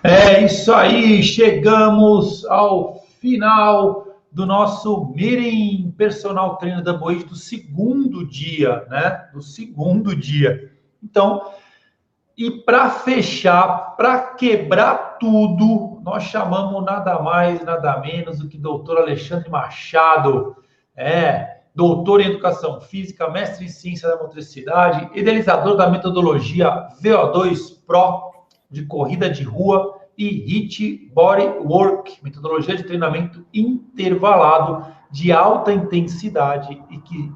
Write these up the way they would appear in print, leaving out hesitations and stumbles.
É isso aí, chegamos ao final do nosso Meeting Personal Trainer da Boa do segundo dia, né? Do segundo dia. Então, e para fechar, para quebrar tudo, nós chamamos nada mais, nada menos do que doutor Alexandre Machado. Doutor em Educação Física, mestre em Ciência da Motricidade, idealizador da metodologia VO2 Pro de corrida de rua e HIIT Bodywork, metodologia de treinamento intervalado de alta intensidade e que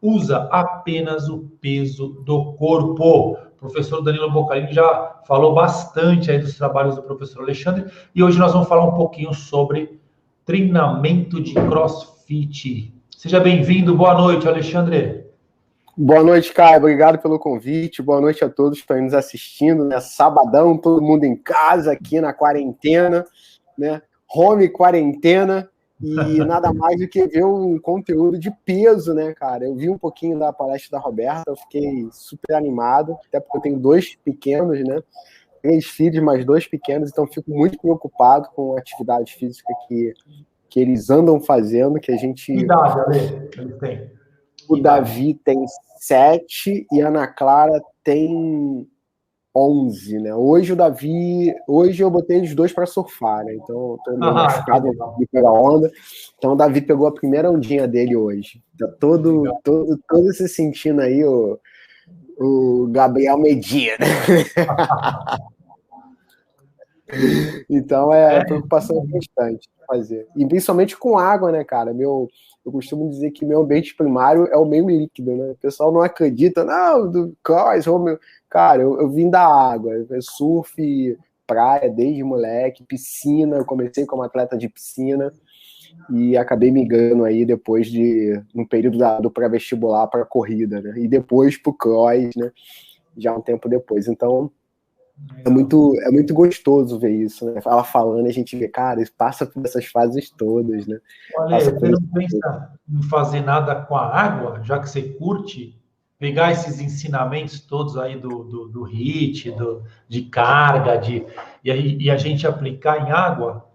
usa apenas o peso do corpo. O professor Danilo Bocalini já falou bastante aí dos trabalhos do professor Alexandre e hoje nós vamos falar um pouquinho sobre treinamento de CrossFit. Seja bem-vindo, boa noite, Alexandre. Boa noite, Caio, obrigado pelo convite, boa noite a todos que estão nos assistindo, né? Sabadão, todo mundo em casa aqui na quarentena, né? Home quarentena, e nada mais do que ver um conteúdo de peso, né, cara? Eu vi um pouquinho da palestra da Roberta, eu fiquei super animado, até porque eu tenho 2 pequenos, né? 3 filhos, mais 2 pequenos, então fico muito preocupado com a atividade física que eles andam fazendo, que a gente... Que idade, Ale, eles têm? O Davi tem 7 e a Ana Clara tem 11, né? Hoje eu botei os 2 para surfar, né? Então eu tô meio machucado de pegar onda. Então o Davi pegou a primeira ondinha dele hoje. Tá todo se sentindo aí o Gabriel Medina. Então preocupação constante fazer. E principalmente com água, né, cara? Eu costumo dizer que meu ambiente primário é o meio líquido, né? O pessoal não acredita, não, do cross, cara, eu vim da água, surf, praia desde moleque, piscina, eu comecei como atleta de piscina e acabei migrando aí depois no período do pré-vestibular para corrida, né? E depois pro cross, né? Já um tempo depois. Então, é muito gostoso ver isso, né? Ela falando, a gente vê, cara, passa por essas fases todas, né? Olha, você não pensa em fazer nada com a água, já que você curte, pegar esses ensinamentos todos aí do HIIT, de carga, e a gente aplicar em água?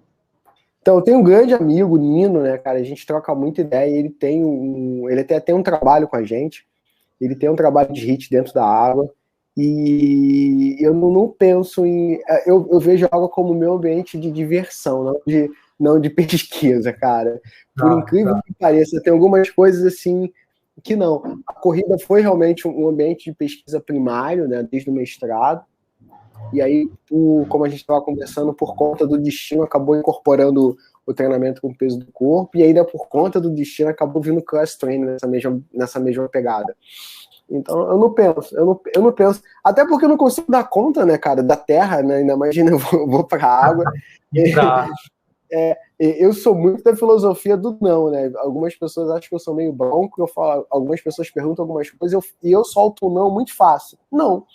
Então, eu tenho um grande amigo, Nino, né, cara? A gente troca muita ideia. Ele até tem um trabalho com a gente. Ele tem um trabalho de HIIT dentro da água. E eu não penso em... Eu vejo a água como meu ambiente de diversão, não de pesquisa, cara. Por incrível que pareça, tem algumas coisas assim que não. A corrida foi realmente um ambiente de pesquisa primário, né, desde o mestrado. E aí, como a gente estava conversando, por conta do destino, acabou incorporando o treinamento com o peso do corpo, e ainda por conta do destino, acabou vindo cross training nessa mesma pegada. Então, eu não penso, até porque eu não consigo dar conta, né, cara, da terra, né, ainda imagina, eu vou para a água. Eu sou muito da filosofia do não, né? Algumas pessoas acham que eu sou meio bronco, algumas pessoas perguntam algumas coisas e eu solto um não muito fácil. Não.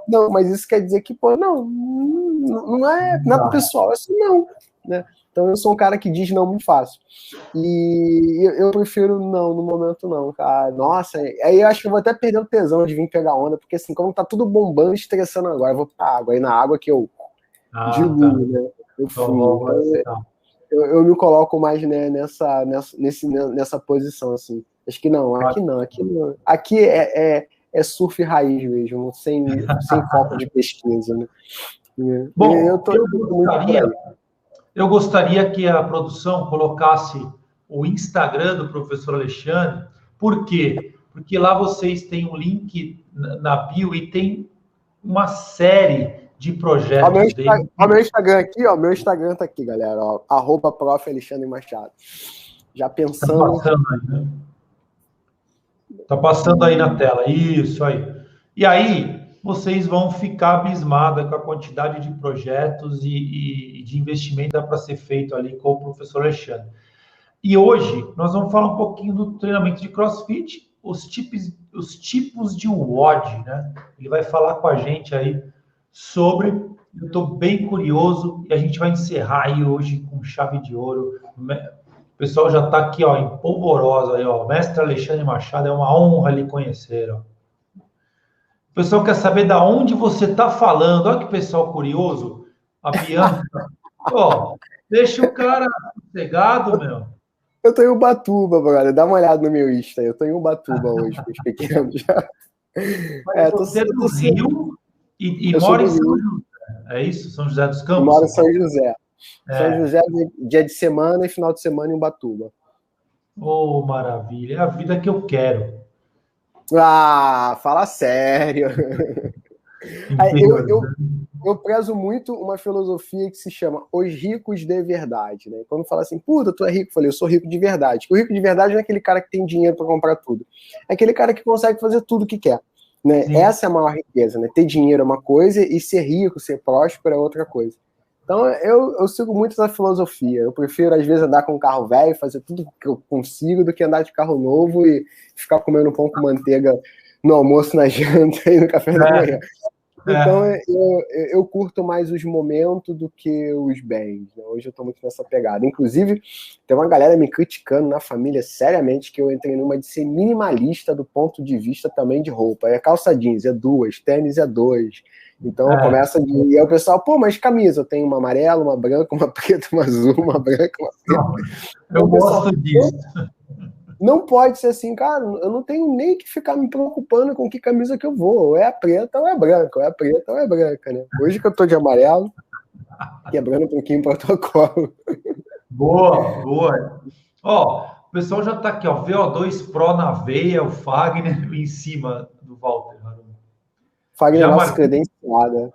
Não, mas isso quer dizer que, pô, não é nada pessoal, é assim, não, né? Então eu sou um cara que diz não muito fácil. E eu prefiro não, no momento não, cara. Nossa, aí eu acho que eu vou até perder o tesão de vir pegar onda, porque assim, como tá tudo bombando, estressando agora, eu vou pra água. Aí na água que eu diluo, né? Eu fui. Eu me coloco mais, né, nessa posição, assim. Acho que não. Aqui é surf raiz mesmo, sem foco de pesquisa, né? Bom, eu gostaria que a produção colocasse o Instagram do professor Alexandre. Por quê? Porque lá vocês têm um link na bio e tem uma série de projetos dele. Ó, meu Instagram aqui, ó. Meu Instagram tá aqui, galera. Ó, @prof. Alexandre Machado. Já pensando. Tá passando aí, né? Tá passando aí na tela. Isso aí. E aí, vocês vão ficar abismados com a quantidade de projetos e de investimento que dá para ser feito ali com o professor Alexandre. E hoje, nós vamos falar um pouquinho do treinamento de CrossFit, os tipos de WOD, né? Ele vai falar com a gente aí sobre... Eu estou bem curioso e a gente vai encerrar aí hoje com chave de ouro. O pessoal já está aqui, ó, em polvorosa aí, ó. Mestre Alexandre Machado, é uma honra lhe conhecer, ó. pessoal quer saber da onde você está falando. Olha que pessoal curioso. A Bianca. Ó, deixa o cara sossegado, meu. Eu tô em Ubatuba, brother. Dá uma olhada no meu Insta. Eu tô em Ubatuba hoje, com os pequenos. Mas você é do Rio e eu sou mora do em São Rio. José. É isso? São José dos Eu Campos, moro em São São Paulo? José. São É. José, dia de semana e final de semana em Ubatuba. Oh, maravilha. É a vida que eu quero. Ah, fala sério. Aí, Interior. eu prezo muito uma filosofia que se chama os ricos de verdade, né? Quando fala assim, puta, tu é rico, eu falei, eu sou rico de verdade. O rico de verdade não é aquele cara que tem dinheiro para comprar tudo. É aquele cara que consegue fazer tudo que quer. Né? Sim. Essa é a maior riqueza, né? Ter dinheiro é uma coisa e ser rico, ser próspero é outra coisa. Então eu sigo muito essa filosofia. Eu prefiro, às vezes, andar com um carro velho, fazer tudo que eu consigo, do que andar de carro novo e ficar comendo pão com manteiga no almoço, na janta e no café da manhã. Então eu curto mais os momentos do que os bens. Né? Hoje eu tô muito nessa pegada. Inclusive, tem uma galera me criticando na família seriamente que eu entrei numa de ser minimalista do ponto de vista também de roupa. É calça jeans, é 2, tênis é 2. Então começa de. E aí o pessoal, pô, mas camisa, eu tenho uma amarela, uma branca, uma preta, uma azul, uma branca, uma preta. Eu gosto disso. Não pode ser assim, cara, eu não tenho nem que ficar me preocupando com que camisa que eu vou. Ou é a preta ou é a branca, ou é a preta ou é a branca, né? Hoje que eu tô de amarelo, quebrando um pouquinho o protocolo. Boa, boa. Ó, o pessoal já tá aqui, ó. VO2 Pro na veia, o Fagner em cima do Walter. Fagner Já nossa marquei. credenciada.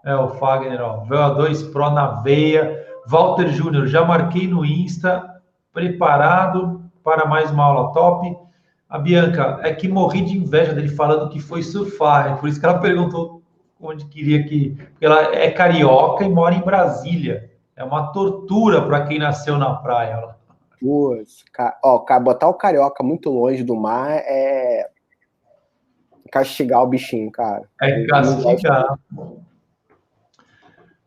É, o Fagner, ó. VO2 Pro na veia. Walter Júnior, já marquei no Insta. Preparado para mais uma aula top. A Bianca, é que morri de inveja dele falando que foi surfar. É por isso que ela perguntou onde queria que. Porque ela é carioca e mora em Brasília. É uma tortura para quem nasceu na praia. Putz, ó, botar o carioca muito longe do mar é castigar o bichinho, cara. É Eu não gosto. castigar.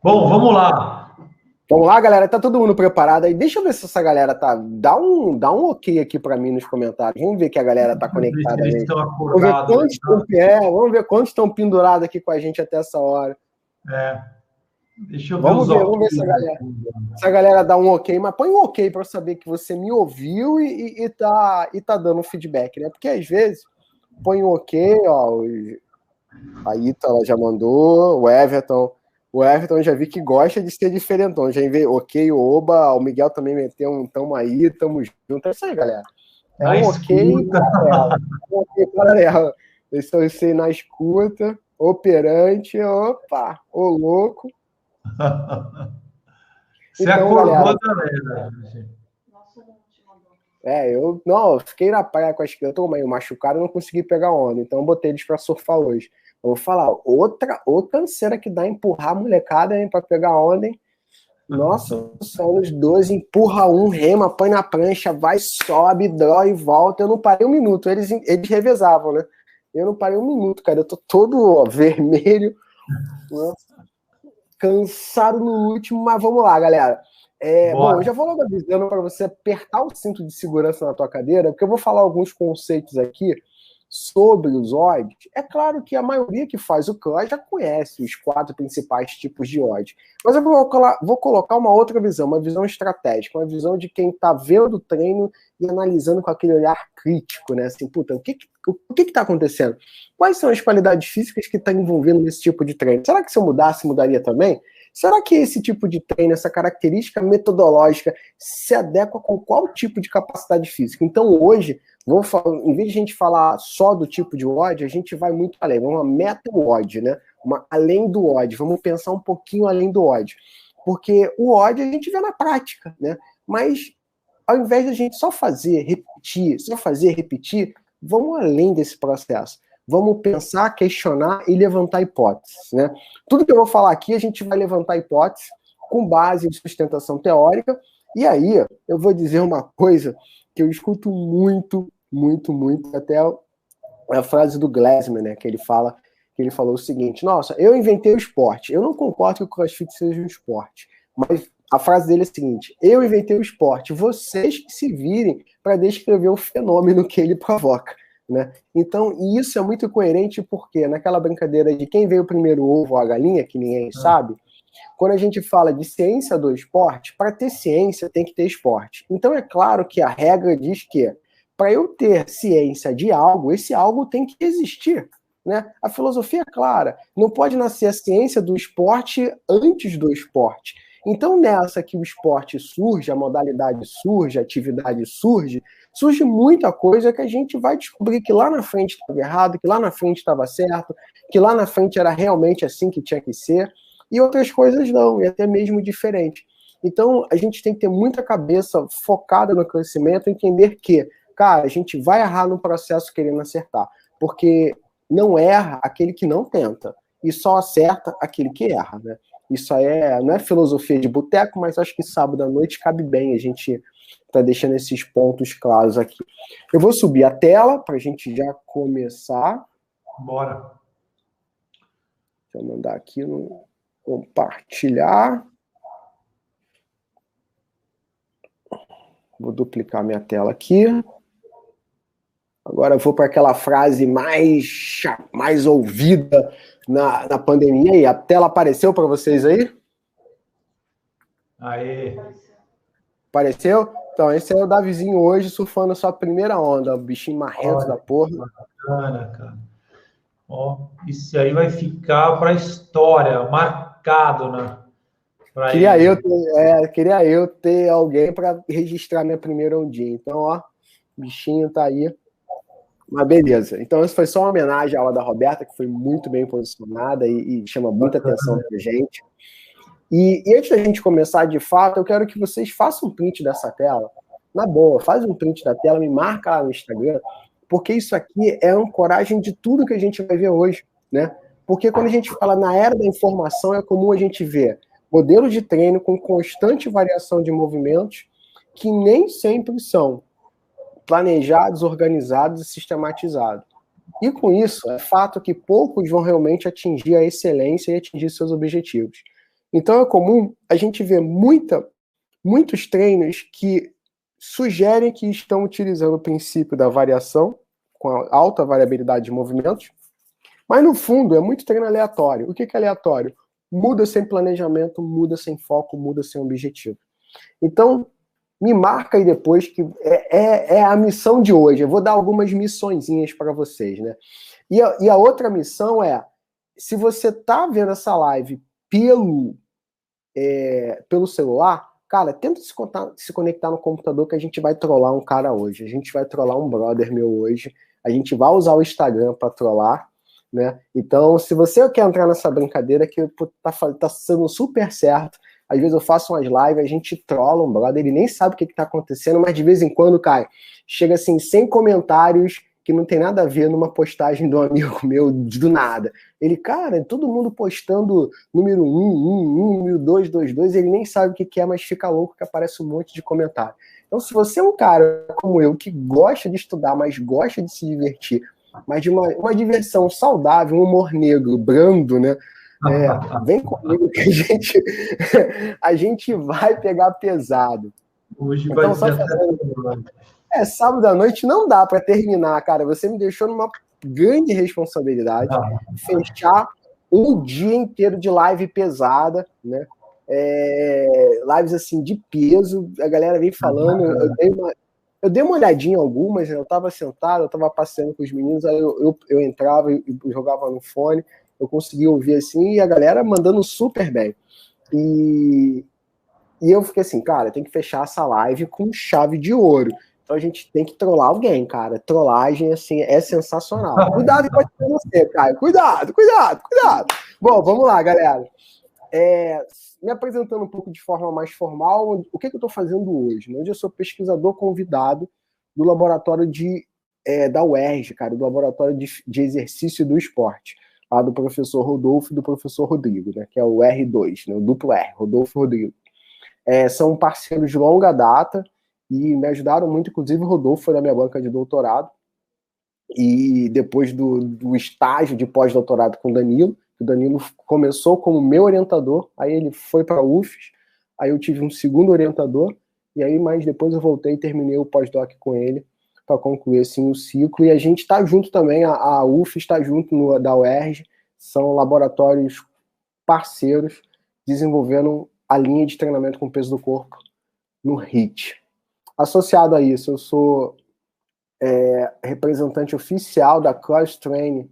Bom, vamos lá. Vamos lá, galera. Tá todo mundo preparado aí? Deixa eu ver se essa galera tá. Dá um ok aqui pra mim nos comentários. Vamos ver que a galera tá conectada Eles aí. estão acordados. Vamos ver quantos estão pendurados aqui com a gente até essa hora. Deixa eu ver Vamos os ver ok. se a galera dá um ok, mas põe um ok para eu saber que você me ouviu e tá dando um feedback, né? Porque às vezes põe um ok, ó. A Ita ela já mandou, o Everton já vi que gosta de ser diferentão, já enviei ok, oba, o Miguel também meteu um tamo aí, tamo junto. É isso aí, galera. É um ok paralelo. Um ok paralelo. Eles estão na escuta, operante, opa, ô louco. Você então, acordou galera, a galera. eu fiquei na praia com as crianças, eu tô meio machucado, não consegui pegar onda, então eu botei eles pra surfar hoje. Eu vou falar, outra canseira que dá empurrar a molecada, hein, pra pegar onda, hein? Nossa, são os 12, empurra um, rema, põe na prancha, vai, sobe, dói, volta. Eu não parei um minuto, eles revezavam, né? Eu não parei um minuto, cara, eu tô todo vermelho, cansado no último, mas vamos lá, galera. Bom, eu já vou logo avisando para você apertar o cinto de segurança na tua cadeira, porque eu vou falar alguns conceitos aqui sobre os odds. É claro que a maioria que faz o CLA já conhece os 4 principais tipos de odds, mas eu vou colocar uma outra visão, uma visão estratégica, uma visão de quem está vendo o treino e analisando com aquele olhar crítico, né? Assim, puta, o que está acontecendo? Quais são as qualidades físicas que estão envolvendo nesse tipo de treino? Será que se eu mudasse, mudaria também? Será que esse tipo de treino, essa característica metodológica, se adequa com qual tipo de capacidade física? Então, hoje, em vez de a gente falar só do tipo de odd, a gente vai muito além. Vamos uma meta-odd, né? Além do odd. Vamos pensar um pouquinho além do odd. Porque o odd a gente vê na prática, né? Mas, ao invés de a gente só fazer, repetir, vamos além desse processo. Vamos pensar, questionar e levantar hipóteses, né? Tudo que eu vou falar aqui, a gente vai levantar hipóteses com base em sustentação teórica. E aí, eu vou dizer uma coisa que eu escuto muito, até a frase do Glassman, né? Que ele falou o seguinte: nossa, eu inventei o esporte. Eu não concordo que o CrossFit seja um esporte, mas a frase dele é a seguinte: eu inventei o esporte, vocês que se virem para descrever o fenômeno que ele provoca. né? Então, e isso é muito coerente porque naquela brincadeira de quem veio primeiro, o ovo ou a galinha, que ninguém sabe, quando a gente fala de ciência do esporte, para ter ciência tem que ter esporte. Então é claro que a regra diz que para eu ter ciência de algo, esse algo tem que existir, né? A filosofia é clara, não pode nascer a ciência do esporte antes do esporte. Então nessa que o esporte surge, a modalidade surge, a atividade surge muita coisa que a gente vai descobrir que lá na frente estava errado, que lá na frente estava certo, que lá na frente era realmente assim que tinha que ser, e outras coisas não, e até mesmo diferente. Então, a gente tem que ter muita cabeça focada no crescimento, entender que, cara, a gente vai errar no processo querendo acertar, porque não erra aquele que não tenta, e só acerta aquele que erra, né? Isso não é filosofia de boteco, mas acho que sábado à noite cabe bem a gente tá deixando esses pontos claros aqui. Eu vou subir a tela para a gente já começar. Bora. Deixa eu mandar aqui no compartilhar. Vou duplicar minha tela aqui. Agora eu vou para aquela frase mais ouvida na pandemia. E a tela apareceu para vocês aí? Aê. Apareceu? Então, esse é o Davizinho hoje surfando a sua primeira onda. O bichinho marrento da porra. Bacana, cara. Ó, isso aí vai ficar para a história, marcado, né? Queria eu ter alguém para registrar minha primeira ondinha. Então, ó, o bichinho tá aí. Mas beleza. Então, isso foi só uma homenagem à aula da Roberta, que foi muito bem posicionada e chama muita atenção pra gente. E antes da gente começar, de fato, eu quero que vocês façam um print dessa tela. Na boa, faz um print da tela, me marca lá no Instagram, porque isso aqui é a ancoragem de tudo que a gente vai ver hoje, né? Porque quando a gente fala na era da informação, é comum a gente ver modelos de treino com constante variação de movimentos que nem sempre são planejados, organizados e sistematizados. E com isso, é fato que poucos vão realmente atingir a excelência e atingir seus objetivos. Então é comum a gente ver muitos treinos que sugerem que estão utilizando o princípio da variação, com alta variabilidade de movimentos, mas no fundo é muito treino aleatório. O que é aleatório? Muda sem planejamento, muda sem foco, muda sem objetivo. Então, me marca aí depois, que é a missão de hoje. Eu vou dar algumas missõezinhas para vocês, né? E a outra missão é, se você tá vendo essa live pelo celular, cara, tenta se conectar no computador, que a gente vai trollar um cara hoje. A gente vai trollar um brother meu hoje. A gente vai usar o Instagram para trollar, né? Então, se você quer entrar nessa brincadeira, que tá sendo super certo. Às vezes eu faço umas lives, a gente trola um brother, ele nem sabe o que tá acontecendo, mas de vez em quando, cara, chega assim, 100 comentários que não tem nada a ver numa postagem de um amigo meu, do nada. Ele, cara, todo mundo postando número 1, número 2, 2, 2, ele nem sabe o que é, mas fica louco que aparece um monte de comentário. Então, se você é um cara como eu, que gosta de estudar, mas gosta de se divertir, mas de uma diversão saudável, um humor negro, brando, né? Vem comigo que a gente vai pegar pesado. Hoje então, vai ser sábado à noite não dá para terminar, cara. Você me deixou numa grande responsabilidade fechar um dia inteiro de live pesada, né? Lives assim de peso, a galera vem falando. Eu dei uma olhadinha em algumas, eu estava sentado, eu estava passeando com os meninos, aí eu entrava e jogava no fone, eu consegui ouvir assim, e a galera mandando super bem. E eu fiquei assim, cara, tem que fechar essa live com chave de ouro. Então a gente tem que trollar alguém, cara. Trollagem, assim, é sensacional. Cuidado que pode ser você, cara. Cuidado. Bom, vamos lá, galera. Me apresentando um pouco de forma mais formal, o que eu estou fazendo hoje? Hoje eu sou pesquisador convidado do laboratório da UERJ, cara, do laboratório de exercício do esporte, lá do professor Rodolfo e do professor Rodrigo, né, que é o R2, né, o duplo R, Rodolfo e Rodrigo. São parceiros de longa data e me ajudaram muito, inclusive o Rodolfo foi da minha banca de doutorado, e depois do estágio de pós-doutorado com o Danilo começou como meu orientador, aí ele foi para a UFES, aí eu tive um segundo orientador, e aí mais depois eu voltei e terminei o pós-doc com ele, para concluir assim o ciclo, e a gente está junto também, a UF está junto da UERJ, são laboratórios parceiros desenvolvendo a linha de treinamento com peso do corpo no HIIT. Associado a isso, eu sou representante oficial da Cross Training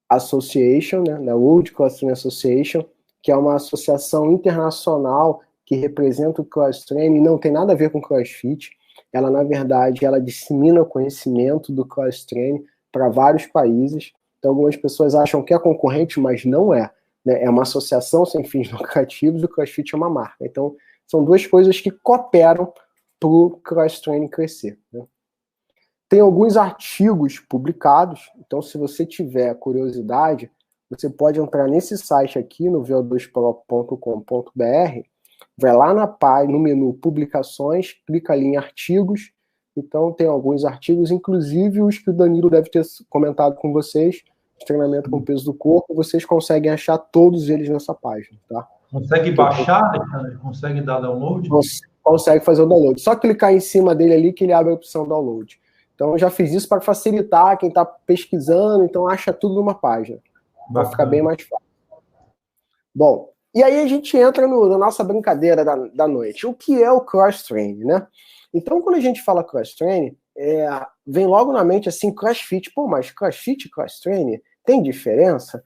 Association, né, da World Cross Training Association, que é uma associação internacional que representa o cross training, não tem nada a ver com crossfit. Ela, na verdade, ela dissemina o conhecimento do cross training para vários países. Então, algumas pessoas acham que é concorrente, mas não é. Né? É uma associação sem fins lucrativos e o crossfit é uma marca. Então, são duas coisas que cooperam para o cross training crescer. Né? Tem alguns artigos publicados, então se você tiver curiosidade, você pode entrar nesse site aqui, no vo2pro.com.br, vai lá no menu Publicações, clica ali em Artigos, então tem alguns artigos, inclusive os que o Danilo deve ter comentado com vocês, de treinamento com peso do corpo, vocês conseguem achar todos eles nessa página, tá? Consegue baixar, Alexandre? Consegue dar download? Consegue fazer o download. Só clicar em cima dele ali que ele abre a opção download. Então eu já fiz isso para facilitar quem está pesquisando, então acha tudo numa página. Vai ficar bem mais fácil. Bom, e aí a gente entra na nossa brincadeira da noite. O que é o cross-training, né? Então, quando a gente fala cross-training, vem logo na mente assim, crossfit. Pô, mas crossfit e cross-training tem diferença?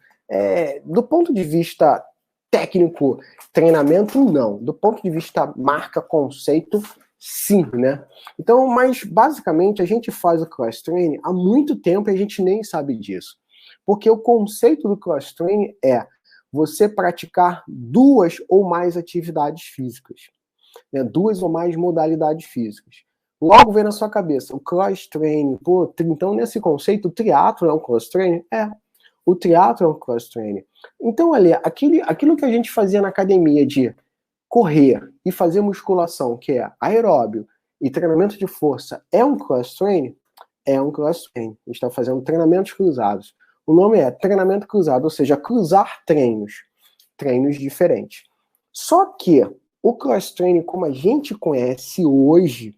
Do ponto de vista técnico, treinamento, não. Do ponto de vista marca, conceito, sim, né? Então, mas basicamente a gente faz o cross-training há muito tempo e a gente nem sabe disso. Porque o conceito do cross-training é você praticar duas ou mais atividades físicas, né? Duas ou mais modalidades físicas. Logo vem na sua cabeça, o cross-training, pô, então nesse conceito, o triatlo é um cross-training? O triatlo é um cross-training. Então, ali, aquilo que a gente fazia na academia de correr e fazer musculação, que é aeróbio e treinamento de força, é um cross-training? É um cross-training. A gente está fazendo treinamentos cruzados. O nome é treinamento cruzado, ou seja, cruzar treinos diferentes. Só que o cross-training, como a gente conhece hoje,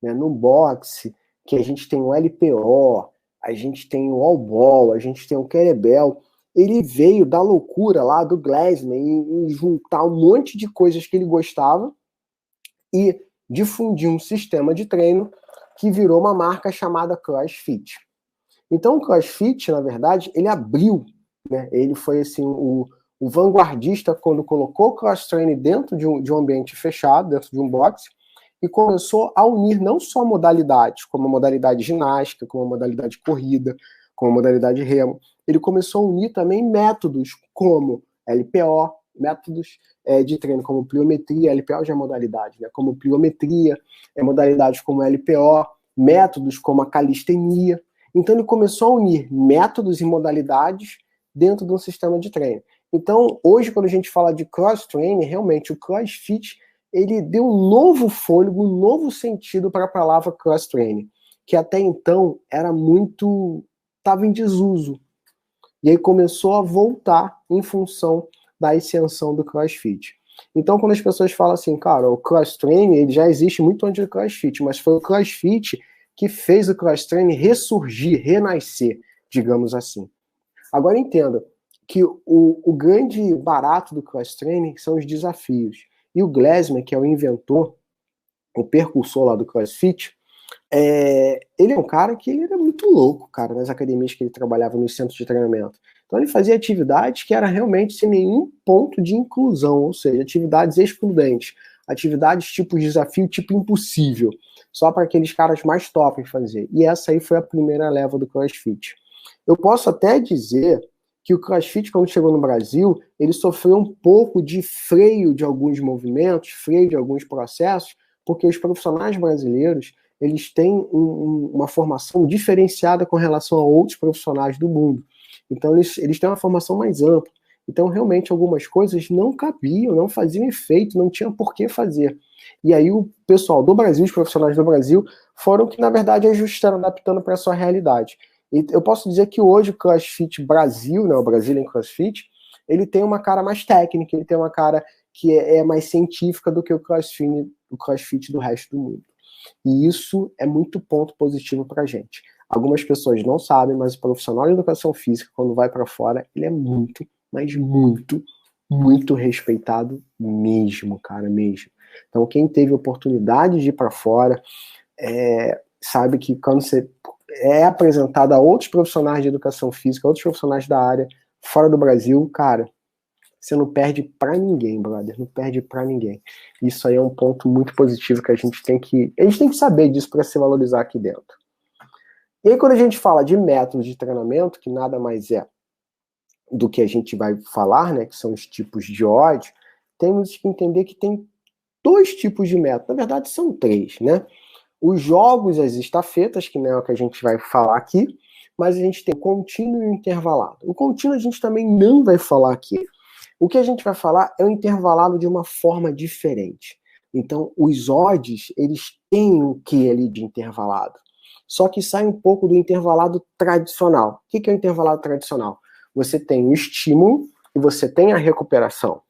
né, no boxe, que a gente tem o LPO, a gente tem o All Ball, a gente tem o Kettlebell, ele veio da loucura lá do Glassman em juntar um monte de coisas que ele gostava e difundir um sistema de treino que virou uma marca chamada CrossFit. Então o CrossFit, na verdade, ele abriu, né? Ele foi assim o vanguardista quando colocou o cross-training dentro de um ambiente fechado, dentro de um boxe, e começou a unir não só modalidades, como a modalidade ginástica, como a modalidade corrida, como a modalidade remo. Ele começou a unir também métodos como LPO, métodos de treino como pliometria, LPO já é modalidade, né? Como pliometria, modalidades como LPO, métodos como a calistenia. Então ele começou a unir métodos e modalidades dentro de um sistema de treino. Então, hoje, quando a gente fala de cross-training, realmente o CrossFit ele deu um novo fôlego, um novo sentido para a palavra cross-training, que até então estava em desuso. E aí começou a voltar em função da ascensão do CrossFit. Então, quando as pessoas falam assim, cara, o cross-training ele já existe muito antes do CrossFit, mas foi o CrossFit que fez o cross-training ressurgir, renascer, digamos assim. Agora entenda que o grande barato do cross-training são os desafios. E o Glassman, que é o inventor, o percursor lá do CrossFit, ele é um cara que ele era muito louco, cara, nas academias que ele trabalhava, nos centros de treinamento. Então ele fazia atividades que era realmente sem nenhum ponto de inclusão, ou seja, atividades excludentes, atividades tipo desafio, tipo impossível, só para aqueles caras mais top fazer. E essa aí foi a primeira leva do CrossFit. Eu posso até dizer que o CrossFit, quando chegou no Brasil, ele sofreu um pouco de freio de alguns movimentos, freio de alguns processos, porque os profissionais brasileiros eles têm uma formação diferenciada com relação a outros profissionais do mundo. Então, eles têm uma formação mais ampla. Então, realmente, algumas coisas não cabiam, não faziam efeito, não tinha por que fazer. E aí, o pessoal do Brasil, os profissionais do Brasil, foram que, na verdade, ajustaram, adaptando para a sua realidade. E eu posso dizer que hoje o CrossFit Brasil, né, o Brazilian CrossFit, ele tem uma cara mais técnica, ele tem uma cara que é mais científica do que o CrossFit do resto do mundo. E isso é muito ponto positivo para a gente. Algumas pessoas não sabem, mas o profissional de educação física, quando vai para fora, ele é muito, mas muito, muito respeitado mesmo, cara, mesmo. Então, quem teve oportunidade de ir para fora, sabe que quando você é apresentado a outros profissionais de educação física, outros profissionais da área, fora do Brasil, cara, você não perde pra ninguém, brother, não perde pra ninguém. Isso aí é um ponto muito positivo que a gente tem que saber disso para se valorizar aqui dentro. E aí quando a gente fala de métodos de treinamento, que nada mais é do que a gente vai falar, né, que são os tipos de odds, temos que entender que tem 2 tipos de método, na verdade são 3, né? Os jogos, as estafetas, que não é o que a gente vai falar aqui, mas a gente tem contínuo e intervalado. O contínuo a gente também não vai falar aqui. O que a gente vai falar é o intervalado de uma forma diferente. Então, os odds, eles têm o que ali de intervalado? Só que sai um pouco do intervalado tradicional. O que é o intervalado tradicional? Você tem o estímulo e você tem a recuperação.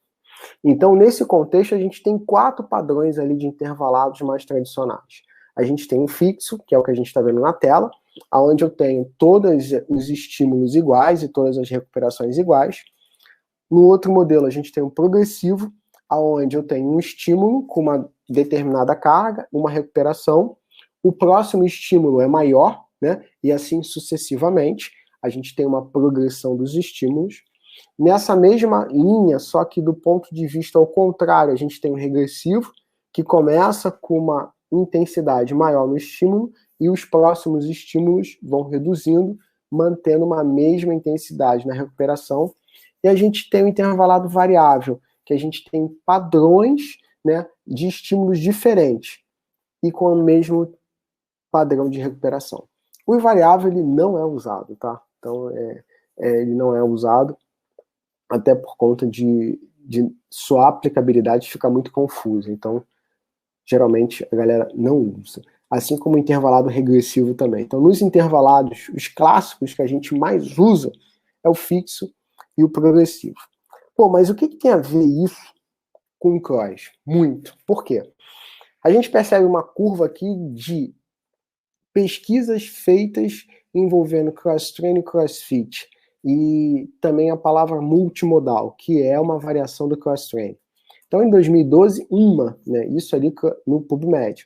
Então, nesse contexto, a gente tem 4 padrões ali de intervalados mais tradicionais. A gente tem o fixo, que é o que a gente está vendo na tela, onde eu tenho todos os estímulos iguais e todas as recuperações iguais. No outro modelo, a gente tem um progressivo, onde eu tenho um estímulo com uma determinada carga, uma recuperação. O próximo estímulo é maior, né? E assim sucessivamente. A gente tem uma progressão dos estímulos. Nessa mesma linha, só que do ponto de vista ao contrário, a gente tem um regressivo, que começa com uma intensidade maior no estímulo e os próximos estímulos vão reduzindo, mantendo uma mesma intensidade na recuperação. E a gente tem um intervalado variável, que a gente tem padrões, né, de estímulos diferentes e com o mesmo padrão de recuperação. O variável ele não é usado, tá? Então ele não é usado até por conta de sua aplicabilidade fica muito confusa. Então, geralmente a galera não usa. Assim como o intervalado regressivo também. Então, nos intervalados, os clássicos que a gente mais usa é o fixo e o progressivo. Pô, mas o que tem a ver isso com o cross? Muito. Por quê? A gente percebe uma curva aqui de pesquisas feitas envolvendo cross-training e crossfit. E também a palavra multimodal, que é uma variação do cross-training. Então, em 2012, né, isso ali no PubMed.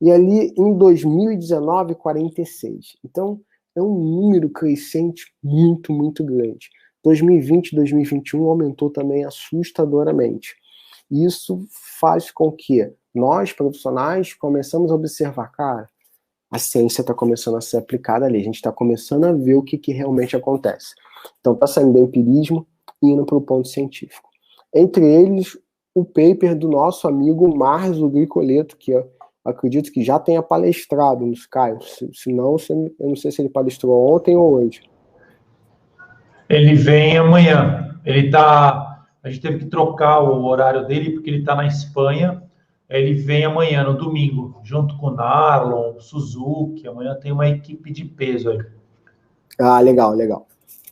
E ali, em 2019, 46. Então, é um número crescente muito, muito grande. 2020 e 2021 aumentou também assustadoramente. Isso faz com que nós, profissionais, começamos a observar, cara, a ciência está começando a ser aplicada ali, a gente está começando a ver o que realmente acontece. Então, está saindo do empirismo e indo para o ponto científico. Entre eles, o paper do nosso amigo Márcio Gricoleto, que eu acredito que já tenha palestrado nos Caio. Se não, eu não sei se ele palestrou ontem ou hoje. Ele vem amanhã. A gente teve que trocar o horário dele porque ele está na Espanha. Ele vem amanhã, no domingo, junto com o Narlon, Suzuki. Amanhã tem uma equipe de peso aí. Ah, legal, legal.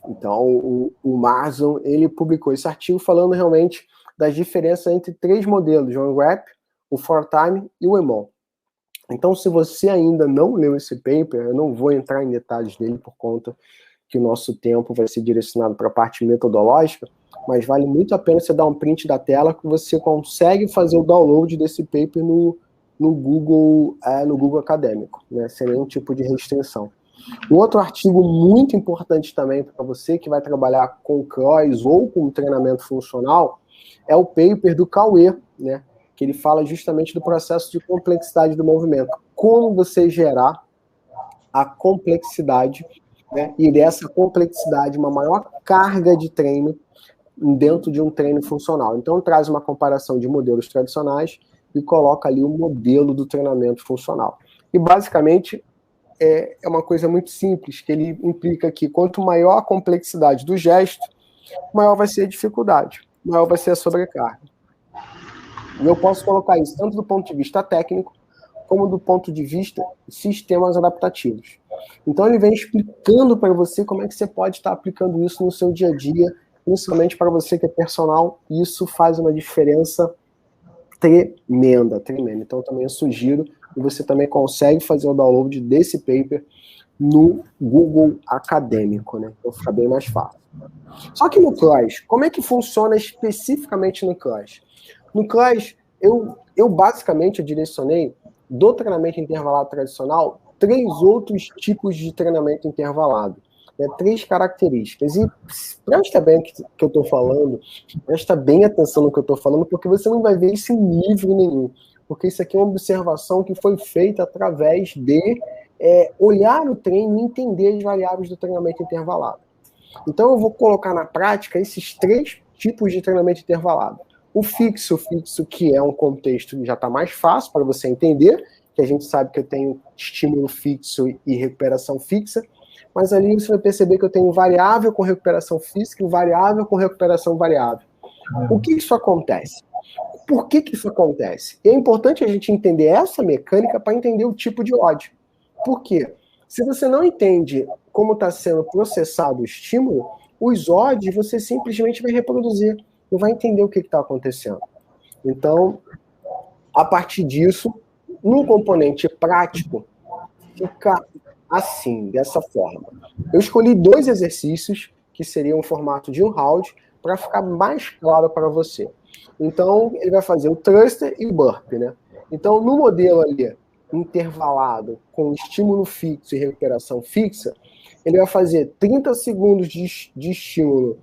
Então, o Marzon, ele publicou esse artigo falando realmente das diferenças entre 3 modelos, o Unwrap, o ForTime e o EMON. Então, se você ainda não leu esse paper, eu não vou entrar em detalhes dele por conta que o nosso tempo vai ser direcionado para a parte metodológica, mas vale muito a pena você dar um print da tela que você consegue fazer o download desse paper no Google Acadêmico, né, sem nenhum tipo de restrição. Um outro artigo muito importante também para você que vai trabalhar com cross ou com treinamento funcional é o paper do Cauê, né, que ele fala justamente do processo de complexidade do movimento. Como você gerar a complexidade, né, e dessa complexidade, uma maior carga de treino dentro de um treino funcional. Então, traz uma comparação de modelos tradicionais e coloca ali o modelo do treinamento funcional. E, basicamente, é uma coisa muito simples, que ele implica que quanto maior a complexidade do gesto, maior vai ser a dificuldade, maior vai ser a sobrecarga. E eu posso colocar isso tanto do ponto de vista técnico, como do ponto de vista de sistemas adaptativos. Então ele vem explicando para você como é que você pode estar aplicando isso no seu dia a dia, principalmente para você que é personal, e isso faz uma diferença tremenda, tremenda. Então, também eu sugiro, e você também consegue fazer o download desse paper no Google Acadêmico, né? Então fica bem mais fácil. Só que no Clash, como é que funciona especificamente no Clash? No Clash, eu basicamente direcionei do treinamento intervalado tradicional 3 outros tipos de treinamento intervalado. Né? 3 características. E presta bem o que eu estou falando, presta bem atenção no que eu estou falando, porque você não vai ver isso em livro nenhum. Porque isso aqui é uma observação que foi feita através de olhar o treino e entender as variáveis do treinamento intervalado. Então eu vou colocar na prática esses 3 tipos de treinamento intervalado. O fixo que é um contexto que já está mais fácil para você entender, que a gente sabe que eu tenho estímulo fixo e recuperação fixa, mas ali você vai perceber que eu tenho variável com recuperação física e variável com recuperação variável. O que isso acontece? Por que isso acontece? E é importante a gente entender essa mecânica para entender o tipo de odd. Por quê? Se você não entende como está sendo processado o estímulo, os odds você simplesmente vai reproduzir, não vai entender o que está acontecendo. Então, a partir disso, no componente prático, fica assim, dessa forma. Eu escolhi 2 exercícios, que seriam o formato de um round, para ficar mais claro para você. Então, ele vai fazer o thruster e o burp, né? Então, no modelo ali, intervalado, com estímulo fixo e recuperação fixa, ele vai fazer 30 segundos de estímulo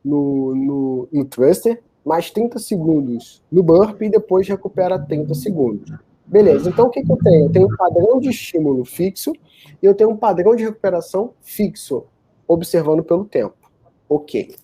no thruster, mais 30 segundos no burp e depois recupera 30 segundos. Beleza, então o que eu tenho? Eu tenho um padrão de estímulo fixo e eu tenho um padrão de recuperação fixo, observando pelo tempo. Ok.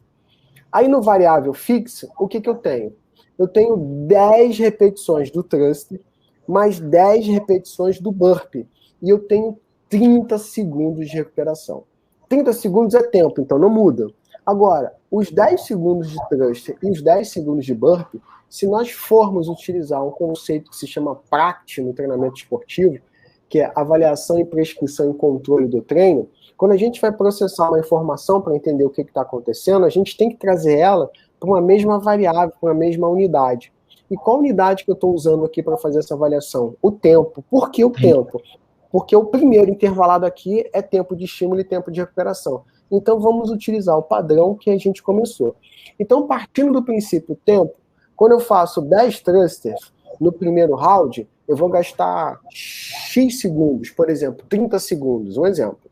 Aí no variável fixo, o que eu tenho? Eu tenho 10 repetições do thruster, mais 10 repetições do burp. E eu tenho 30 segundos de recuperação. 30 segundos é tempo, então não muda. Agora, os 10 segundos de thruster e os 10 segundos de burp, se nós formos utilizar um conceito que se chama PRACT no treinamento esportivo, que é avaliação e prescrição e controle do treino, quando a gente vai processar uma informação para entender o que está acontecendo, a gente tem que trazer ela para uma mesma variável, para uma mesma unidade. E qual unidade que eu estou usando aqui para fazer essa avaliação? O tempo. Por que o tempo? Porque o primeiro intervalado aqui é tempo de estímulo e tempo de recuperação. Então, vamos utilizar o padrão que a gente começou. Então, partindo do princípio tempo, quando eu faço 10 thrusters no primeiro round, eu vou gastar X segundos, por exemplo, 30 segundos, um exemplo.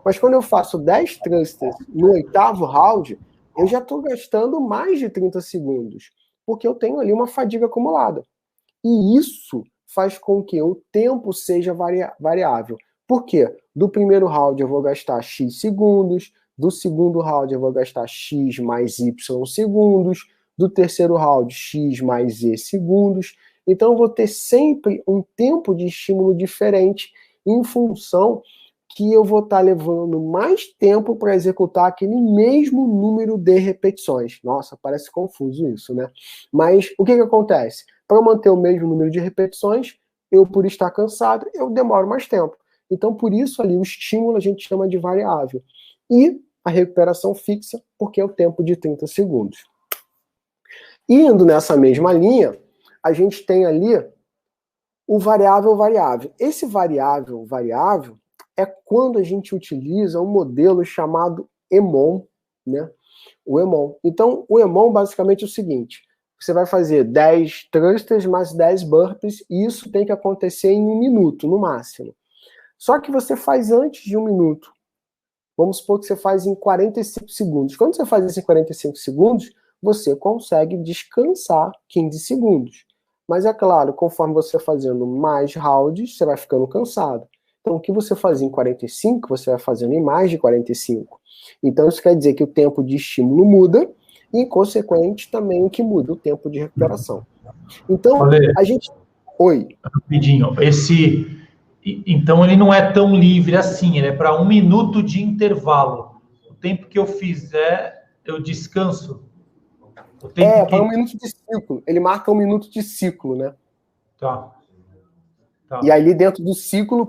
Mas quando eu faço 10 thrusters no 8º round, eu já estou gastando mais de 30 segundos, porque eu tenho ali uma fadiga acumulada. E isso faz com que o tempo seja variável. Por quê? Do primeiro round eu vou gastar X segundos, do segundo round eu vou gastar X mais Y segundos, do terceiro round X mais Z segundos. Então eu vou ter sempre um tempo de estímulo diferente em função que eu vou estar levando mais tempo para executar aquele mesmo número de repetições. Nossa, parece confuso isso, né? Mas o que acontece? Para eu manter o mesmo número de repetições, eu, por estar cansado, eu demoro mais tempo. Então, por isso ali, o estímulo a gente chama de variável. E a recuperação fixa, porque é o tempo de 30 segundos. Indo nessa mesma linha, a gente tem ali o variável. Esse variável é quando a gente utiliza um modelo chamado EMON, né? O EMON. Então, o EMON basicamente é o seguinte: você vai fazer 10 thrusters mais 10 burpees, e isso tem que acontecer em 1 minuto, no máximo. Só que você faz antes de 1 minuto. Vamos supor que você faz em 45 segundos. Quando você faz isso em 45 segundos, você consegue descansar 15 segundos. Mas é claro, conforme você vai fazendo mais rounds, você vai ficando cansado. Então, o que você fazia em 45, você vai fazendo em mais de 45. Então, isso quer dizer que o tempo de estímulo muda e, consequente, também o que muda, o tempo de recuperação. Então, a gente... Oi. Rapidinho. Então, ele não é tão livre assim, ele é para 1 minuto de intervalo. O tempo que eu fizer, eu descanso. Para 1 minuto de ciclo. Ele marca 1 minuto de ciclo, né? Tá. E aí, dentro do ciclo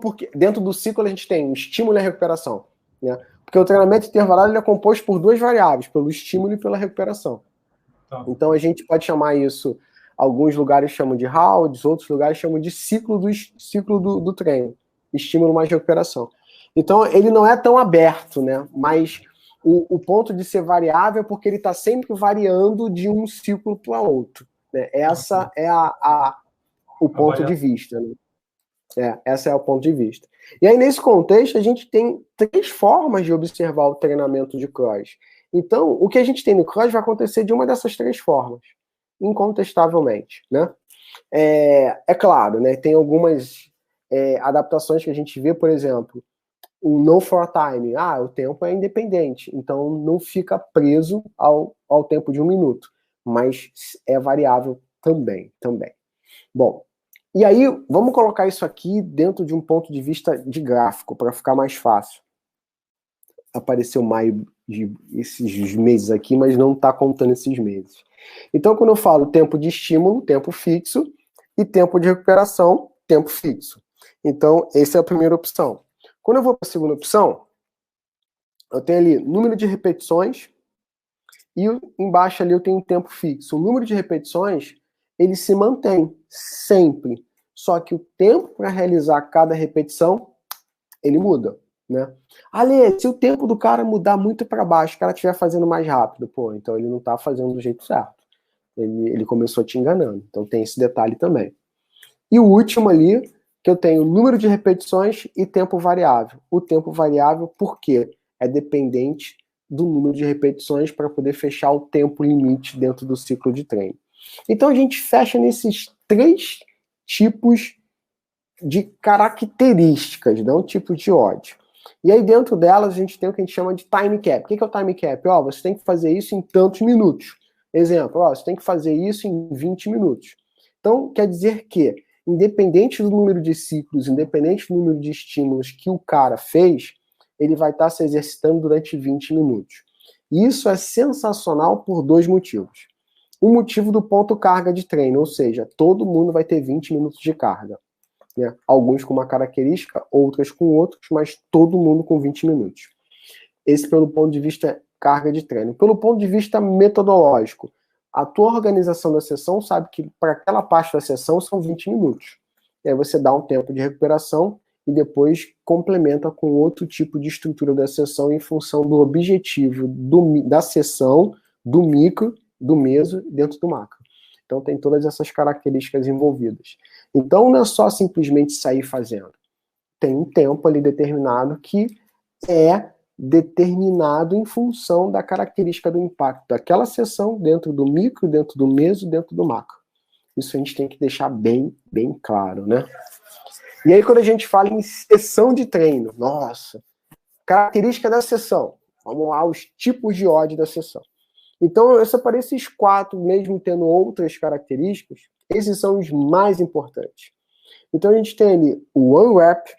a gente tem o estímulo e a recuperação, né? Porque o treinamento intervalado ele é composto por 2 variáveis, pelo estímulo e pela recuperação. Tá. Então, a gente pode chamar isso Alguns lugares chamam de rounds, outros lugares chamam de ciclo do treino, estímulo mais recuperação. Então, ele não é tão aberto, né? Mas o ponto de ser variável é porque ele está sempre variando de um ciclo para outro. Né? Essa é o ponto de vista. Né? Essa é o ponto de vista. E aí, nesse contexto, a gente tem 3 formas de observar o treinamento de cross. Então, o que a gente tem no cross vai acontecer de uma dessas 3 formas, incontestavelmente. Né? É claro, né? Tem algumas adaptações que a gente vê, por exemplo, o no for time. O tempo é independente, então não fica preso ao tempo de 1 minuto, mas é variável também. Bom, e aí vamos colocar isso aqui dentro de um ponto de vista de gráfico, para ficar mais fácil. Apareceu maio esses meses aqui, mas não está contando esses meses. Então, quando eu falo tempo de estímulo, tempo fixo, e tempo de recuperação, tempo fixo. Então, essa é a primeira opção. Quando eu vou para a segunda opção, eu tenho ali número de repetições e embaixo ali eu tenho um tempo fixo. O número de repetições, ele se mantém sempre. Só que o tempo para realizar cada repetição, ele muda, né? Ale, se o tempo do cara mudar muito para baixo, o cara estiver fazendo mais rápido, então ele não está fazendo do jeito certo. Ele começou te enganando. Então tem esse detalhe também. E o último ali, que eu tenho número de repetições e tempo variável. O tempo variável, por quê? É dependente do número de repetições para poder fechar o tempo limite dentro do ciclo de treino. Então a gente fecha nesses 3 tipos de características, não tipo de ódio. E aí dentro delas a gente tem o que a gente chama de time cap. O que é o time cap? Você tem que fazer isso em tantos minutos. Exemplo, você tem que fazer isso em 20 minutos. Então quer dizer que independente do número de ciclos, independente do número de estímulos que o cara fez, ele vai estar se exercitando durante 20 minutos. E isso é sensacional por 2 motivos. O motivo do ponto carga de treino, ou seja, todo mundo vai ter 20 minutos de carga. Né? Alguns com uma característica, outras com outros, mas todo mundo com 20 minutos. Esse pelo ponto de vista carga de treino. Pelo ponto de vista metodológico, a tua organização da sessão sabe que para aquela parte da sessão são 20 minutos. E aí você dá um tempo de recuperação e depois complementa com outro tipo de estrutura da sessão em função do objetivo da sessão, do micro, do meso, dentro do macro. Então tem todas essas características envolvidas. Então não é só simplesmente sair fazendo. Tem um tempo ali determinado que é determinado em função da característica do impacto daquela sessão dentro do micro, dentro do meso, dentro do macro. Isso a gente tem que deixar bem claro, né? E aí quando a gente fala em sessão de treino, nossa, característica da sessão. Vamos lá, os tipos de odd da sessão. Então eu separei esses 4, mesmo tendo outras características, esses são os mais importantes. Então a gente tem ali o one rep,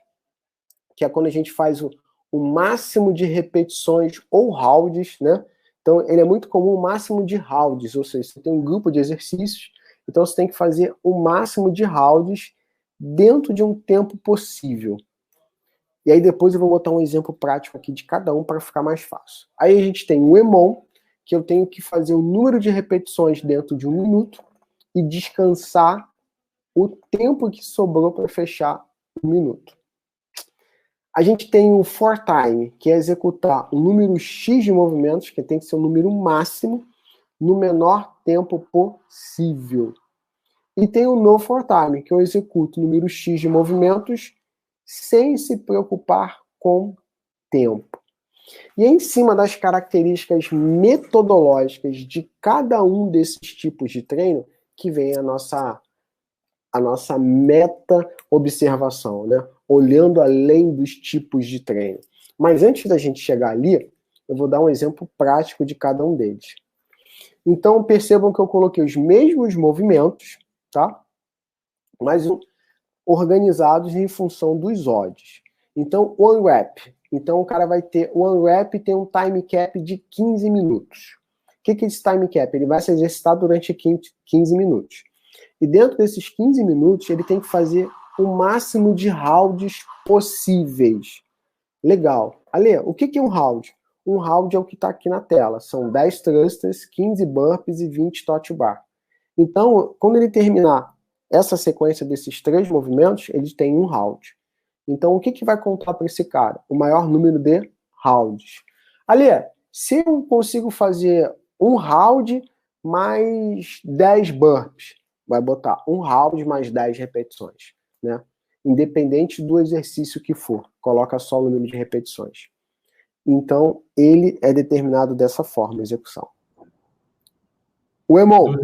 que é quando a gente faz o máximo de repetições ou rounds, né? Então, ele é muito comum o máximo de rounds, ou seja, você tem um grupo de exercícios, então você tem que fazer o máximo de rounds dentro de um tempo possível. E aí depois eu vou botar um exemplo prático aqui de cada um para ficar mais fácil. Aí a gente tem o EMOM, que eu tenho que fazer o número de repetições dentro de 1 minuto e descansar o tempo que sobrou para fechar 1 minuto. A gente tem o for time, que é executar um número X de movimentos, que tem que ser um número máximo, no menor tempo possível. E tem o no for time, que eu executo o número X de movimentos sem se preocupar com tempo. E é em cima das características metodológicas de cada um desses tipos de treino que vem a nossa meta-observação, né? Olhando além dos tipos de treino. Mas antes da gente chegar ali, eu vou dar um exemplo prático de cada um deles. Então, percebam que eu coloquei os mesmos movimentos, tá? Mas organizados em função dos odds. Então, one rep. Então, o cara vai ter one rep tem um time cap de 15 minutos. O que é esse time cap? Ele vai se exercitar durante 15 minutos. E dentro desses 15 minutos, ele tem que fazer o máximo de rounds possíveis. Legal. Ale, o que é um round? Um round é o que está aqui na tela. São 10 thrusters, 15 burpees e 20 tote bar. Então, quando ele terminar essa sequência desses 3 movimentos, ele tem um round. Então, o que vai contar para esse cara? O maior número de rounds. Ali, se eu consigo fazer um round mais 10 burpees, vai botar um round mais 10 repetições, né? Independente do exercício que for, coloca só o número de repetições. Então, ele é determinado dessa forma, a execução. O EMOM.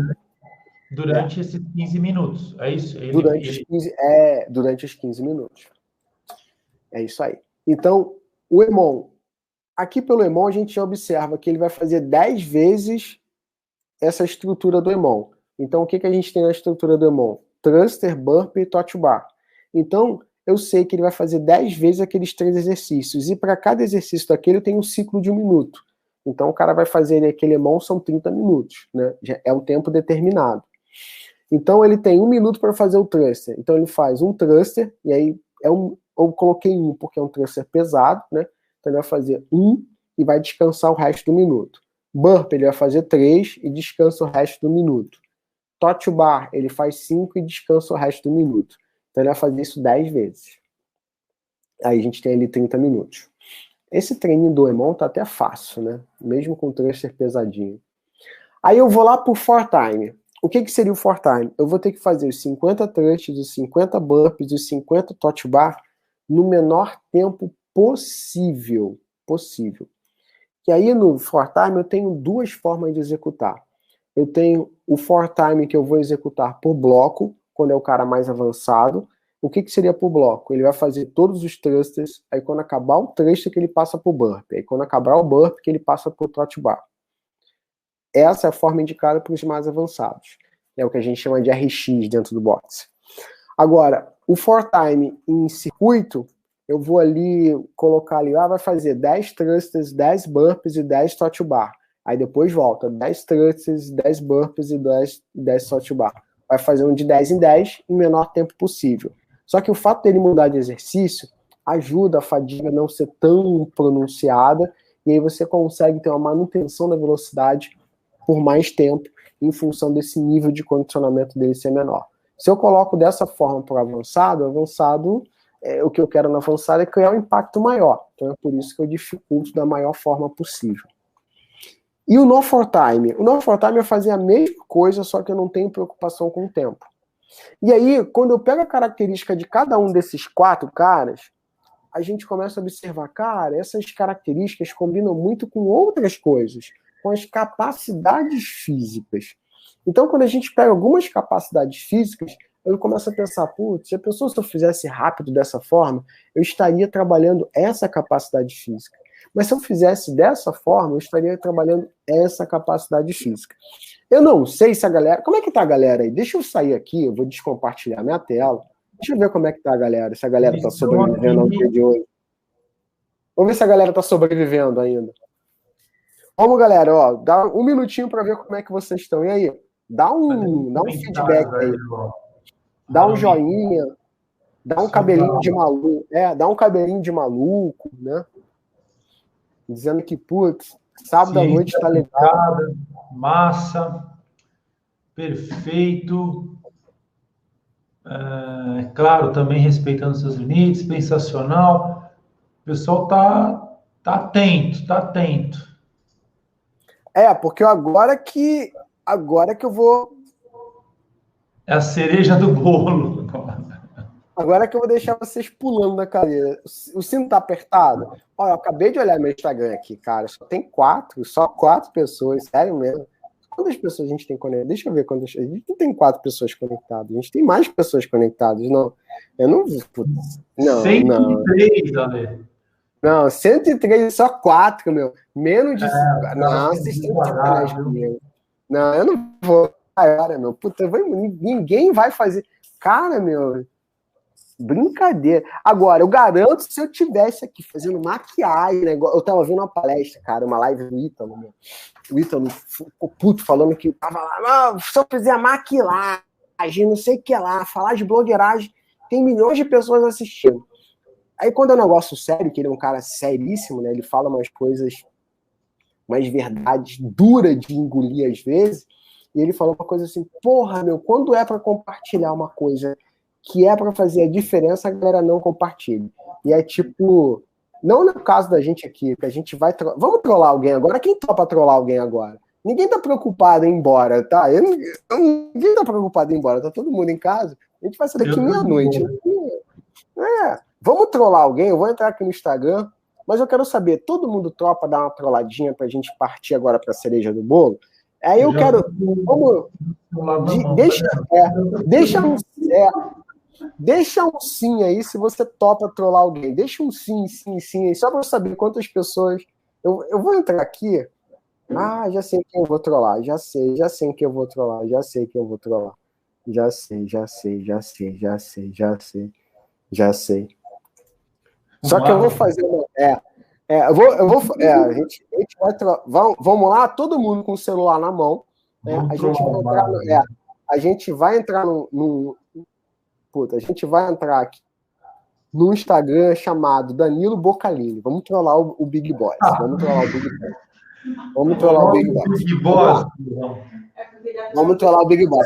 Durante esses 15 minutos, é isso? Durante os 15 minutos. É isso aí. Então, o EMOM. Aqui pelo EMOM, a gente observa que ele vai fazer 10 vezes essa estrutura do EMOM. Então, o que a gente tem na estrutura do EMOM? Thruster, Burpee e Tot Bar. Então, eu sei que ele vai fazer 10 vezes aqueles 3 exercícios. E para cada exercício daquele, eu tenho um ciclo de 1 minuto. Então, o cara vai fazer aquele EMOM, são 30 minutos. Né? É um tempo determinado. Então, ele tem 1 minuto para fazer o thruster. Então, ele faz um thruster, e aí eu coloquei 1 porque é um thruster pesado, né? Então, ele vai fazer 1 e vai descansar o resto do minuto. Burpee, ele vai fazer 3 e descansa o resto do minuto. Tot Bar, ele faz 5 e descansa o resto do minuto. Então, ele vai fazer isso 10 vezes. Aí a gente tem ali 30 minutos. Esse treininho do EMOM tá até fácil, né? Mesmo com o thruster pesadinho. Aí eu vou lá pro 4-time. O que seria o 4-time? Eu vou ter que fazer os 50 thrusters, os 50 burpees, os 50 Tot Bar no menor tempo possível. E aí no 4-time eu tenho 2 formas de executar. Eu tenho o 4-time que eu vou executar por bloco, quando é o cara mais avançado. O que seria por bloco? Ele vai fazer todos os thrusters, aí quando acabar o thruster que ele passa pro burpee, aí quando acabar o burpee que ele passa pro Tot Bar. Essa é a forma indicada para os mais avançados. É o que a gente chama de RX dentro do boxe. Agora, o 4-time em circuito, eu vou ali colocar ali, vai fazer 10 thrusters, 10 burpees e 10 Tot Bar. Aí depois volta, 10 thrusters, 10 burpees e 10 Tot Bar. Vai fazer um de 10 em 10 em menor tempo possível. Só que o fato dele mudar de exercício ajuda a fadiga a não ser tão pronunciada, e aí você consegue ter uma manutenção da velocidade por mais tempo, em função desse nível de condicionamento dele ser menor. Se eu coloco dessa forma para o avançado, o que eu quero no avançado é criar um impacto maior. Então é por isso que eu dificulto da maior forma possível. E o No 4-time? O No 4-time é fazer a mesma coisa, só que eu não tenho preocupação com o tempo. E aí, quando eu pego a característica de cada um desses 4 caras, a gente começa a observar, cara, essas características combinam muito com outras coisas, com as capacidades físicas. Então, quando a gente pega algumas capacidades físicas, eu começo a pensar, putz, se eu fizesse rápido dessa forma, eu estaria trabalhando essa capacidade física. Mas se eu fizesse dessa forma, eu estaria trabalhando essa capacidade física. Eu não sei se a galera... Como é que tá a galera aí? Deixa eu sair aqui, eu vou descompartilhar minha tela. Deixa eu ver como é que tá a galera, se a galera tá sobrevivendo ao dia de hoje. Vamos ver se a galera tá sobrevivendo ainda. Vamos, galera, ó, dá 1 minutinho para ver como é que vocês estão. E aí? Dá um feedback aí. Dá um joinha, dá um cabelinho de maluco. Dá um cabelinho de maluco, né? Dizendo que, putz, sábado à noite tá legal. Massa. Perfeito. Claro, também respeitando seus limites, sensacional. O pessoal tá atento. Porque agora que eu vou... É a cereja do bolo. Agora que eu vou deixar vocês pulando na cadeira. O sino tá apertado? Olha, eu acabei de olhar meu Instagram aqui, cara. Só 4 pessoas, sério mesmo. Quantas pessoas a gente tem conectadas? Deixa eu ver quantas. A gente não tem 4 pessoas conectadas, a gente tem mais pessoas conectadas. Não, eu não. Putz, não, 103, Ale. Não, 103, só 4, meu. Menos de 5. Não, vocês estão de sacanagem comigo. Não, eu não vou. Cara, meu. Puta, ninguém vai fazer. Cara, meu. Brincadeira. Agora, eu garanto que se eu tivesse aqui fazendo maquiagem, né? Eu tava vendo uma palestra, cara, uma live do Ítalo, meu. O Ítalo ficou puto falando que tava lá, se eu fizer maquilagem, não sei o que lá, falar de blogueiragem, tem milhões de pessoas assistindo. Aí quando é um negócio sério, que ele é um cara seríssimo, né? Ele fala umas coisas, umas verdades duras de engolir às vezes, e ele falou uma coisa assim, porra, meu, quando é para compartilhar uma coisa que é para fazer a diferença, a galera não compartilha. E é tipo, não no caso da gente aqui, que a gente vai... Vamos trollar alguém agora? Quem topa trollar alguém agora? Ninguém tá preocupado em ir embora, tá? Ninguém tá preocupado em ir embora, tá todo mundo em casa. A gente vai sair daqui meia-noite. Vamos trollar alguém? Eu vou entrar aqui no Instagram, mas eu quero saber, todo mundo tropa dar uma trolladinha pra gente partir agora pra cereja do bolo? Aí eu quero... Deixa um sim aí se você topa trollar alguém. Deixa um sim aí, só pra eu saber quantas pessoas... Eu vou entrar aqui... Ah, já sei quem eu vou trollar, já sei quem eu vou trollar, já sei. Só que eu vou fazer uma... a gente vai vamos lá, todo mundo com o celular na mão, né? A gente vai entrar a gente vai entrar aqui no Instagram chamado Danilo Bocalini. Vamos trollar o Big Boss. Vamos trollar o Big Boss. Vamos trollar o Big Boss.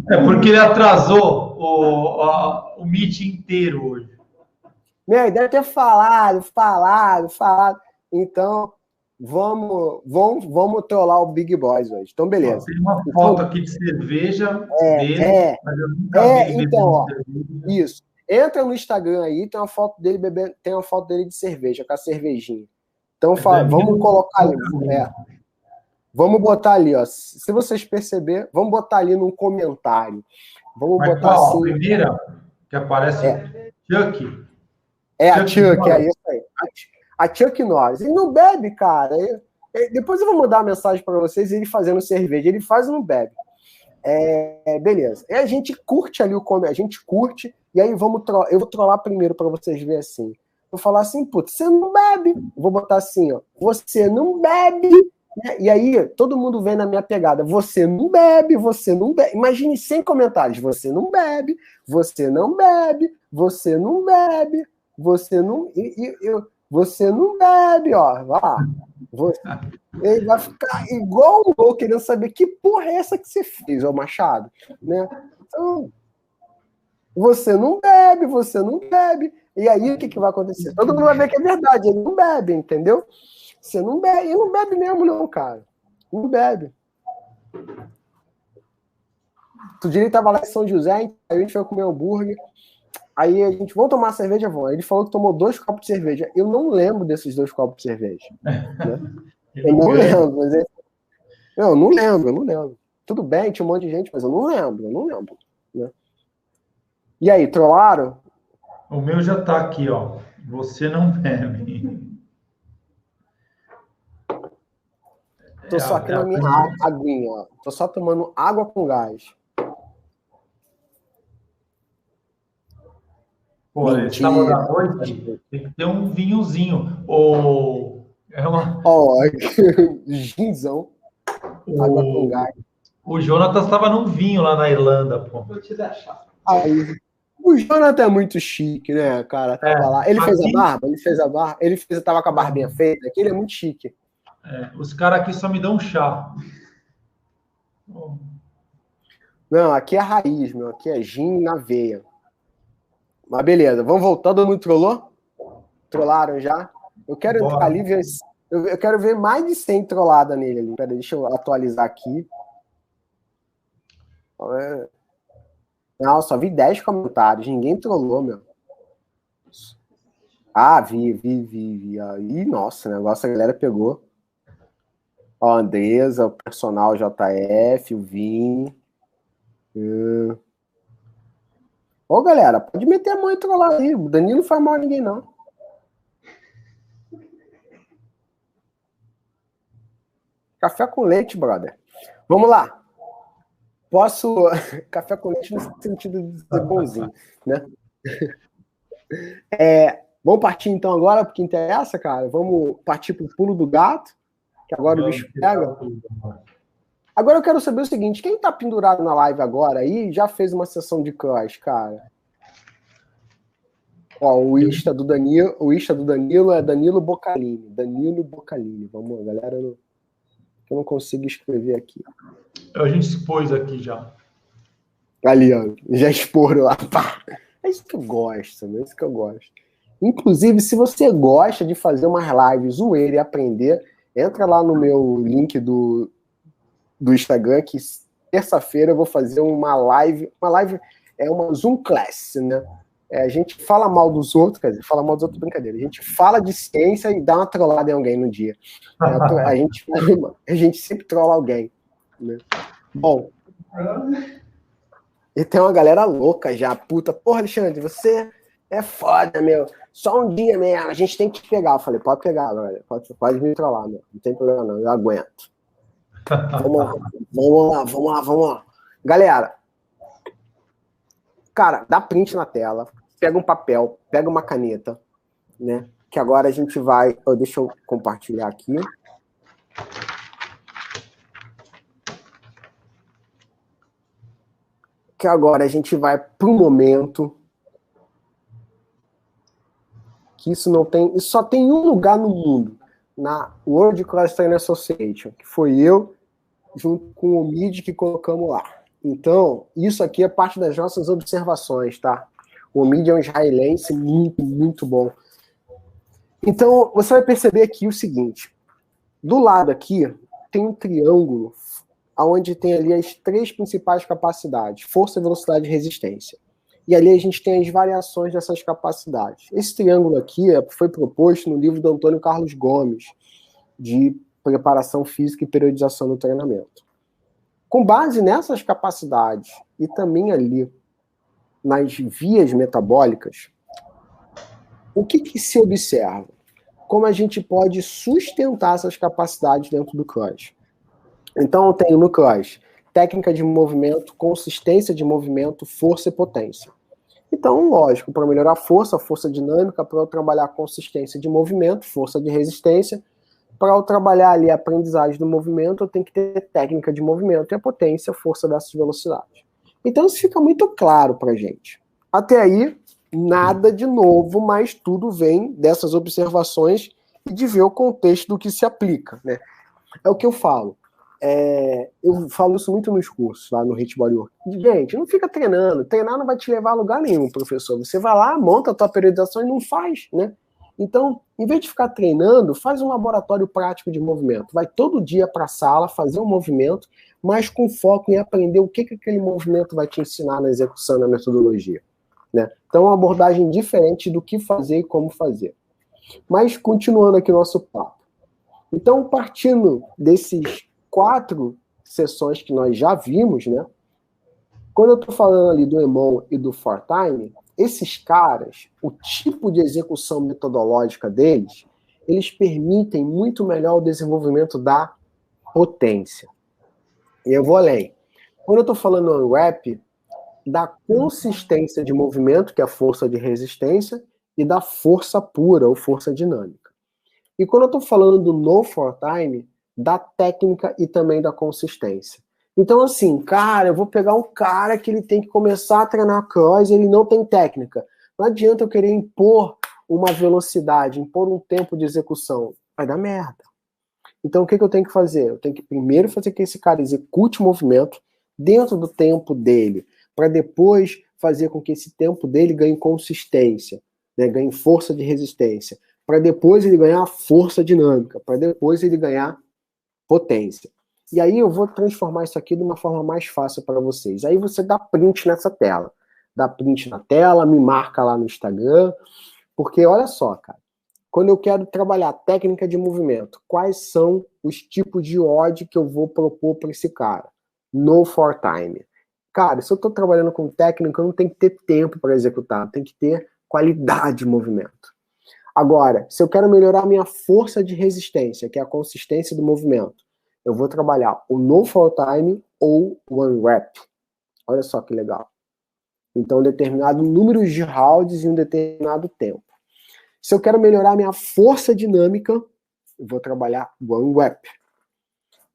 É porque ele atrasou o meet inteiro hoje. Meu, deve ter falado. Então, vamos trollar o Big Boss hoje. Então, beleza. Tem uma foto aqui de cerveja dele, mas eu nunca vi então, isso. Entra no Instagram aí, tem uma foto dele bebendo, tem uma foto dele de cerveja, com a cervejinha. Então, vamos colocar ali. Vamos botar ali, ó. Se vocês perceberem, vamos botar ali num comentário. Vamos botar assim. A primeira que aparece Chuck. A Chuck, é isso aí. A Chuck Norris. Ele não bebe, cara. Depois eu vou mandar uma mensagem para vocês, ele fazendo cerveja. Ele faz e não bebe. Beleza. E a gente curte ali a gente curte, e aí eu vou trollar primeiro para vocês verem assim. Vou falar assim, putz, você não bebe. Vou botar assim, ó. Você não bebe. E aí, todo mundo vem na minha pegada. Você não bebe. Imagine 100 comentários. Você não bebe. Você não bebe. Você não bebe. Você não bebe, ó. Ele vai ficar igual um louco, querendo saber que porra é essa que você fez, ó, Machado. Né? Então, você não bebe. E aí, o que vai acontecer? Todo mundo vai ver que é verdade, ele não bebe, entendeu? Você não bebe, ele não bebe mesmo, não, cara. Não bebe. Outro dia ele tava lá em São José, aí a gente foi comer hambúrguer. Aí a gente, vamos tomar cerveja, vamos. Ele falou que tomou 2 copos de cerveja. Eu não lembro desses 2 copos de cerveja. Né? Eu não lembro, mas eu não lembro. Tudo bem, tinha um monte de gente, mas eu não lembro. Né? E aí, trollaram? O meu já tá aqui, ó. Você não bebe. Tô só aqui na minha aguinha, ó. Tô só tomando água com gás. Pô, sábado à noite tem que ter um vinhozinho. Ginzão. Água com gás. O Jonatas estava num vinho lá na Irlanda, pô. Vou te deixar. O Jonathan é muito chique, né, cara? Tava lá. Ele fez a barba? Ele tava com a barbinha feita. Aqui ele é muito chique. Os caras aqui só me dão chá. Não, aqui é raiz, meu. Aqui é gin na veia. Mas beleza, vamos voltar. Todo mundo trollou? Trollaram já? Eu quero entrar ali ver. Eu quero ver mais de 100 trolladas nele ali. Peraí, deixa eu atualizar aqui. Não, só vi 10 comentários. Ninguém trollou, meu. Ah, vi. Ih, nossa, o negócio a galera pegou. Ó, a Andresa, o personal JF, o Vini. Ô, galera, pode meter a mão e trollar aí. O Danilo não faz mal a ninguém, não. Café com leite, brother. Vamos lá. Posso... Café com leite no sentido de ser bonzinho, né? Vamos partir, então, agora, porque interessa, cara. Vamos partir pro pulo do gato, que agora o bicho pega. Agora eu quero saber o seguinte, quem tá pendurado na live agora aí já fez uma sessão de crush, cara? Ó, o Insta do Danilo é Danilo Bocalini. Danilo Bocalini. Vamos, galera. Eu não consigo escrever aqui. A gente expôs aqui já. Ali, ó, já exporam lá. Pá. É isso que eu gosto, é isso que eu gosto. Inclusive, se você gosta de fazer umas lives, zoeira e aprender, entra lá no meu link do Instagram, que terça-feira eu vou fazer uma live. Uma live é uma Zoom Class, né? A gente fala mal dos outros, quer dizer, fala mal dos outros, brincadeira. A gente fala de ciência e dá uma trollada em alguém no dia. A gente sempre trola alguém, né? Bom, e tem uma galera louca já, puta. Porra, Alexandre, você é foda, meu. Só um dia mesmo, a gente tem que te pegar. Eu falei, pode pegar, velho. Pode me trollar, meu. Não tem problema não, eu aguento. Vamos lá. Galera, cara, dá print na tela, pega um papel, pega uma caneta, né? Que agora a gente vai... Deixa eu compartilhar aqui. Que agora a gente vai para um momento que isso só tem um lugar no mundo, na World Class Training Association, que foi eu, junto com o MID, que colocamos lá. Então, isso aqui é parte das nossas observações, tá? O MID é um israelense muito, muito bom. Então, você vai perceber aqui o seguinte, do lado aqui tem um triângulo, onde tem ali as 3 principais capacidades, força, velocidade e resistência. E ali a gente tem as variações dessas capacidades. Esse triângulo aqui foi proposto no livro do Antônio Carlos Gomes, de preparação física e periodização do treinamento. Com base nessas capacidades e também ali nas vias metabólicas, o que se observa? Como a gente pode sustentar essas capacidades dentro do CROSS. Então, eu tenho no CROSS técnica de movimento, consistência de movimento, força e potência. Então, lógico, para melhorar a força dinâmica, para eu trabalhar consistência de movimento, força de resistência, para eu trabalhar ali a aprendizagem do movimento, eu tenho que ter técnica de movimento e a potência, força versus velocidade. Então, isso fica muito claro para a gente. Até aí, nada de novo, mas tudo vem dessas observações e de ver o contexto do que se aplica, né? É o que eu falo. Eu falo isso muito nos cursos, lá no Hit Body Work. Gente, não fica treinando. Treinar não vai te levar a lugar nenhum, professor. Você vai lá, monta a tua periodização e não faz, né? Então, em vez de ficar treinando, faz um laboratório prático de movimento. Vai todo dia para a sala fazer um movimento, mas com foco em aprender o que aquele movimento vai te ensinar na execução, na metodologia, né? Então, é uma abordagem diferente do que fazer e como fazer. Mas, continuando aqui o nosso papo. Então, partindo desses 4 sessões que nós já vimos, né? Quando eu estou falando ali do EMON e do ForTime, esses caras, o tipo de execução metodológica deles, eles permitem muito melhor o desenvolvimento da potência. E eu vou além. Quando eu estou falando no unwrap, da consistência de movimento, que é a força de resistência, e da força pura, ou força dinâmica. E quando eu estou falando do no ForTime, da técnica e também da consistência. Então, assim, cara, eu vou pegar um cara que ele tem que começar a treinar cross e ele não tem técnica. Não adianta eu querer impor uma velocidade, impor um tempo de execução. Vai dar merda. Então, o que eu tenho que fazer? Eu tenho que primeiro fazer que esse cara execute o movimento dentro do tempo dele, para depois fazer com que esse tempo dele ganhe consistência, né, ganhe força de resistência, para depois ele ganhar força dinâmica, para depois ele ganhar potência. E aí eu vou transformar isso aqui de uma forma mais fácil para vocês. Aí você dá print nessa tela. Dá print na tela, me marca lá no Instagram, porque olha só, cara, quando eu quero trabalhar técnica de movimento, quais são os tipos de odd que eu vou propor para esse cara? No ForTime. Cara, se eu estou trabalhando com técnica, eu não tenho que ter tempo para executar, tem que ter qualidade de movimento. Agora, se eu quero melhorar a minha força de resistência, que é a consistência do movimento, eu vou trabalhar o no ForTime ou o unwrap. Olha só que legal. Então, um determinado número de rounds em um determinado tempo. Se eu quero melhorar a minha força dinâmica, eu vou trabalhar o unwrap.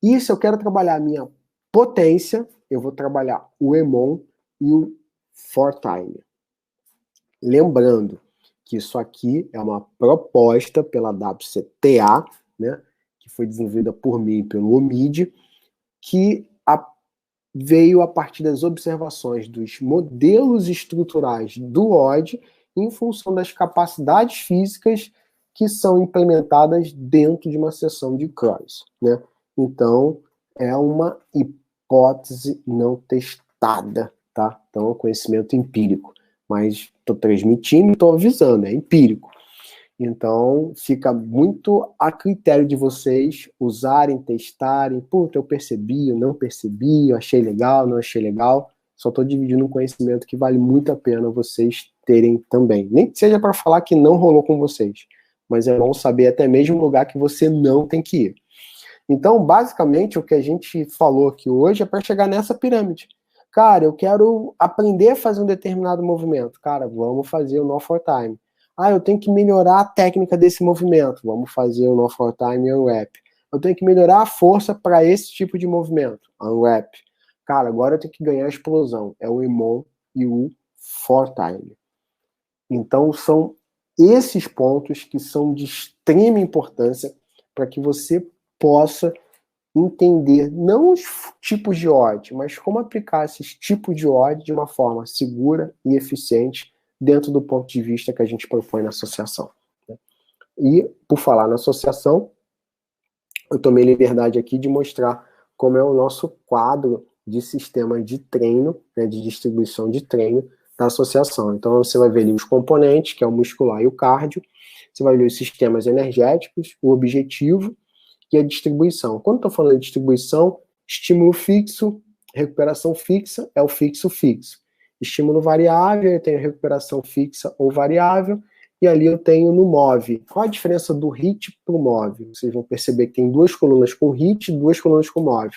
E se eu quero trabalhar a minha potência, eu vou trabalhar o EMON e o ForTime. Lembrando que isso aqui é uma proposta pela WCTA, né, que que foi desenvolvida por mim, pelo Omid, que veio a partir das observações dos modelos estruturais do OD em função das capacidades físicas que são implementadas dentro de uma sessão de cross, né? Então, é uma hipótese não testada, tá? Então, é um conhecimento empírico, mas estou transmitindo e estou avisando, é empírico. Então, fica muito a critério de vocês usarem, testarem. Puta, eu percebi, eu não percebi, eu achei legal, não achei legal. Só estou dividindo um conhecimento que vale muito a pena vocês terem também. Nem que seja para falar que não rolou com vocês, mas é bom saber até mesmo o lugar que você não tem que ir. Então, basicamente, o que a gente falou aqui hoje é para chegar nessa pirâmide. Cara, eu quero aprender a fazer um determinado movimento. Cara, vamos fazer o No For Time. Ah, eu tenho que melhorar a técnica desse movimento. Vamos fazer o No For Time e Unwrap. Eu tenho que melhorar a força para esse tipo de movimento. Unwrap. Cara, agora eu tenho que ganhar a explosão. É o EMON e o For Time. Então, são esses pontos que são de extrema importância para que você possa entender não os tipos de odd, mas como aplicar esses tipos de odd de uma forma segura e eficiente dentro do ponto de vista que a gente propõe na associação. E, por falar na associação, eu tomei liberdade aqui de mostrar como é o nosso quadro de sistema de treino, né, de distribuição de treino da associação. Então, você vai ver ali os componentes, que é o muscular e o cardio, você vai ver os sistemas energéticos, o objetivo e a distribuição. Quando estou falando de distribuição, estímulo fixo, recuperação fixa, é o fixo-fixo. Estímulo variável, eu tenho recuperação fixa ou variável, e ali eu tenho no MOV. Qual a diferença do HIIT para o MOV? Vocês vão perceber que tem duas colunas com HIIT e duas colunas com MOV.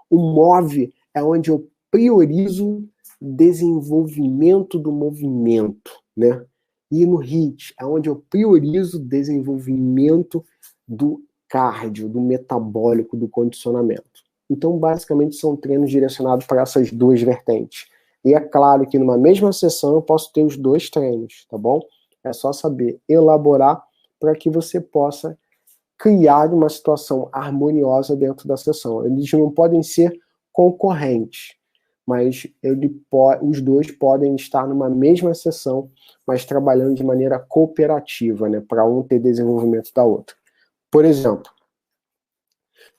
O MOV é onde eu priorizo desenvolvimento do movimento, né? E no HIIT é onde eu priorizo desenvolvimento do cardio, do metabólico, do condicionamento. Então, basicamente, são treinos direcionados para essas duas vertentes. E é claro que numa mesma sessão eu posso ter os dois treinos, tá bom? É só saber elaborar para que você possa criar uma situação harmoniosa dentro da sessão. Eles não podem ser concorrentes, mas os dois podem estar numa mesma sessão, mas trabalhando de maneira cooperativa, né? Para um ter desenvolvimento da outra. Por exemplo,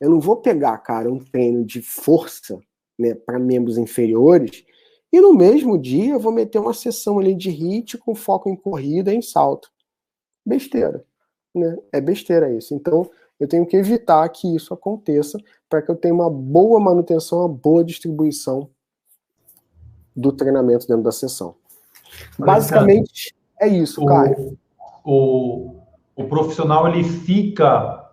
eu não vou pegar, cara, um treino de força, né, para membros inferiores e no mesmo dia eu vou meter uma sessão ali de HIIT com foco em corrida e em salto. Besteira, né? É besteira isso. Então, eu tenho que evitar que isso aconteça para que eu tenha uma boa manutenção, uma boa distribuição do treinamento dentro da sessão. Basicamente, é isso, Caio. O profissional, ele fica...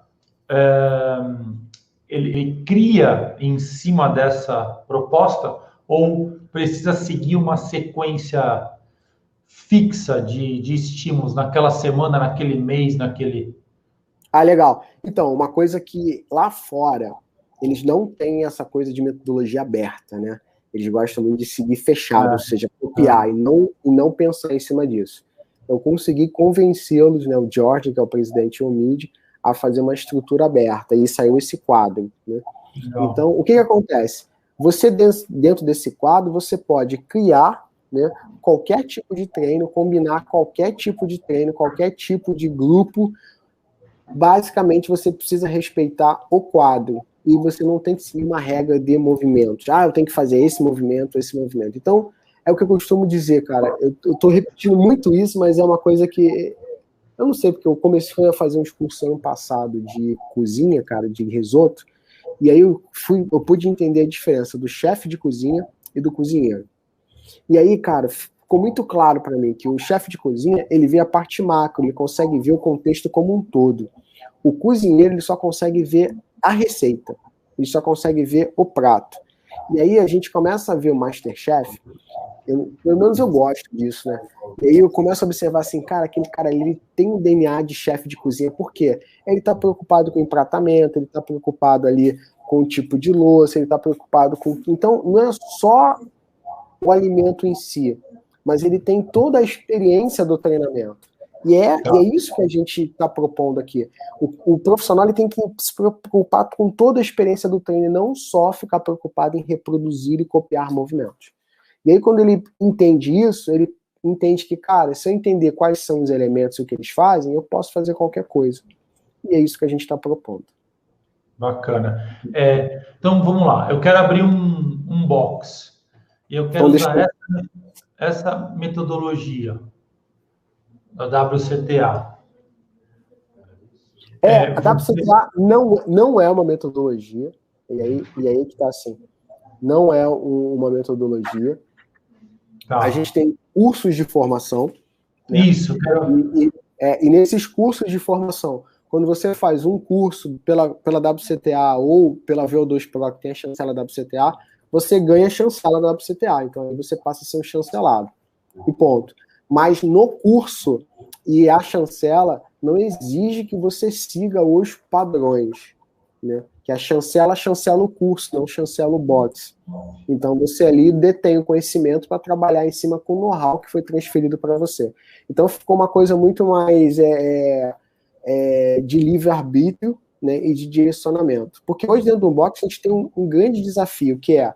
ele cria em cima dessa proposta ou precisa seguir uma sequência fixa de estímulos naquela semana, naquele mês, naquele... Ah, legal. Então, uma coisa que lá fora, eles não têm essa coisa de metodologia aberta, né? Eles gostam muito de seguir fechado, ou seja, copiar e não pensar em cima disso. Eu consegui convencê-los, né, o George, que é o presidente do Omid, a fazer uma estrutura aberta, e saiu esse quadro, né? Então, o que acontece? Você, dentro desse quadro, você pode criar, né, qualquer tipo de treino, combinar qualquer tipo de treino, qualquer tipo de grupo. Basicamente, você precisa respeitar o quadro, e você não tem que seguir uma regra de movimentos. Ah, eu tenho que fazer esse movimento, esse movimento. Então, é o que eu costumo dizer, cara. Eu tô repetindo muito isso, mas é uma coisa que... Eu não sei, porque eu comecei a fazer uns cursos ano passado de cozinha, cara, de risoto, e aí eu pude entender a diferença do chefe de cozinha e do cozinheiro. E aí, cara, ficou muito claro para mim que o chefe de cozinha, ele vê a parte macro, ele consegue ver o contexto como um todo. O cozinheiro, ele só consegue ver a receita, ele só consegue ver o prato. E aí a gente começa a ver o MasterChef, pelo menos eu gosto disso, né? E aí eu começo a observar assim, cara, aquele cara ali, ele tem um DNA de chefe de cozinha, por quê? Ele tá preocupado com o empratamento, ele tá preocupado ali com o tipo de louça, ele tá preocupado com... Então, não é só o alimento em si, mas ele tem toda a experiência do treinamento. E é isso que a gente está propondo aqui. O profissional ele tem que se preocupar com toda a experiência do treino, não só ficar preocupado em reproduzir e copiar movimentos. E aí, quando ele entende isso, ele entende que, cara, se eu entender quais são os elementos e o que eles fazem, eu posso fazer qualquer coisa. E é isso que a gente está propondo. Bacana. Então, vamos lá. Eu quero abrir um box. E eu quero usar essa metodologia da WCTA. A WCTA não é uma metodologia. E aí que está assim. Não é uma metodologia. Tá. A gente tem cursos de formação. Né? Isso. E nesses cursos de formação, quando você faz um curso pela WCTA ou pela VO2 Pro, que tem a chancela da WCTA, você ganha a chancela da WCTA. Então, aí você passa a ser um chancelado. E ponto. Mas no curso e a chancela não exige que você siga os padrões. Né? Que a chancela o curso, não chancela o box. Então, você ali detém o conhecimento para trabalhar em cima com o know-how que foi transferido para você. Então, ficou uma coisa muito mais de livre-arbítrio, né, e de direcionamento. Porque hoje, dentro do box, a gente tem um grande desafio, que é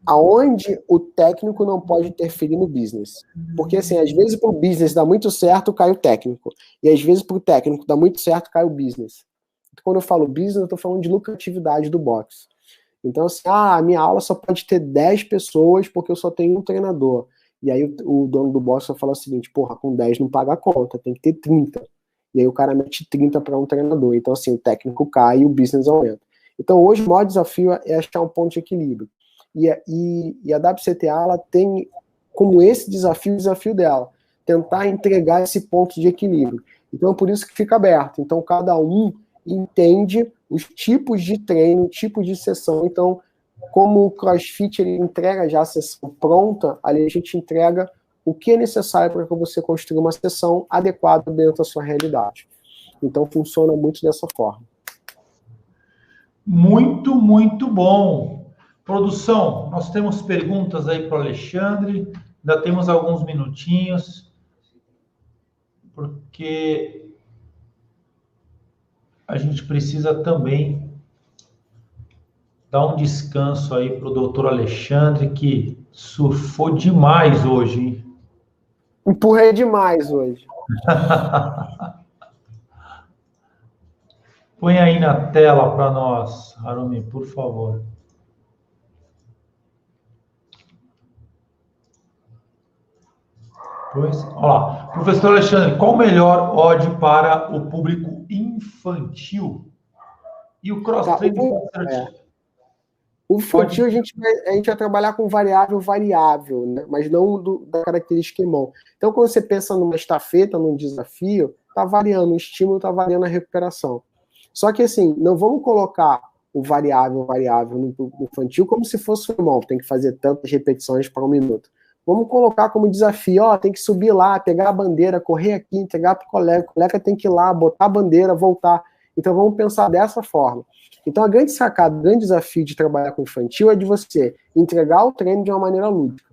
aonde o técnico não pode interferir no business. Porque, assim, às vezes para o business dá muito certo, cai o técnico. E às vezes para o técnico dá muito certo, cai o business. Quando eu falo business, eu estou falando de lucratividade do box. Então, assim, a minha aula só pode ter 10 pessoas porque eu só tenho um treinador. E aí o dono do box vai falar o seguinte, porra, com 10 não paga a conta, tem que ter 30. E aí o cara mete 30 para um treinador. Então, assim, o técnico cai e o business aumenta. Então, hoje o maior desafio é achar um ponto de equilíbrio. E a WCTA, ela tem como esse desafio, o desafio dela, tentar entregar esse ponto de equilíbrio. Então, é por isso que fica aberto. Então, cada um entende os tipos de treino, tipos de sessão. Então, como o CrossFit ele entrega já a sessão pronta, ali a gente entrega o que é necessário para que você construa uma sessão adequada dentro da sua realidade. Então, funciona muito dessa forma. Muito, muito bom. Produção, nós temos perguntas aí para o Alexandre, ainda temos alguns minutinhos, porque a gente precisa também dar um descanso aí para o doutor Alexandre, que surfou demais hoje, hein? Empurrei demais hoje. Põe aí na tela para nós, Harumi, por favor. Pois, olha lá. Professor Alexandre, qual o melhor odd para o público infantil? E o cross-training? O infantil a gente vai trabalhar com variável, né? Mas não da característica irmão. Então, quando você pensa numa estafeta, num desafio, está variando o estímulo, está variando a recuperação. Só que, assim, não vamos colocar o variável no infantil como se fosse o irmão, tem que fazer tantas repetições para um minuto. Vamos colocar como desafio, tem que subir lá, pegar a bandeira, correr aqui, entregar para o colega tem que ir lá, botar a bandeira, voltar. Então vamos pensar dessa forma. Então a grande sacada, o grande desafio de trabalhar com infantil é de você entregar o treino de uma maneira lúdica.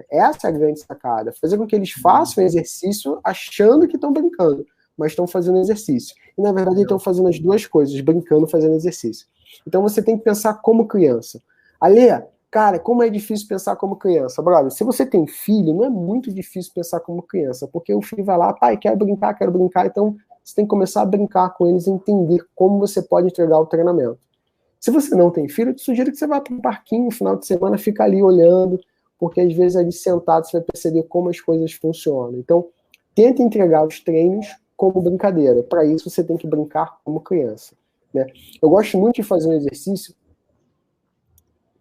Essa é a grande sacada, fazer com que eles façam exercício achando que estão brincando, mas estão fazendo exercício. E na verdade estão fazendo as duas coisas, brincando e fazendo exercício. Então você tem que pensar como criança. Alê, cara, como é difícil pensar como criança. Brother, se você tem filho, não é muito difícil pensar como criança, porque o filho vai lá, pai, quero brincar, então você tem que começar a brincar com eles e entender como você pode entregar o treinamento. Se você não tem filho, eu te sugiro que você vá para um parquinho no final de semana, fica ali olhando, porque às vezes ali sentado você vai perceber como as coisas funcionam. Então, tenta entregar os treinos como brincadeira. Para isso, você tem que brincar como criança. Né? Eu gosto muito de fazer um exercício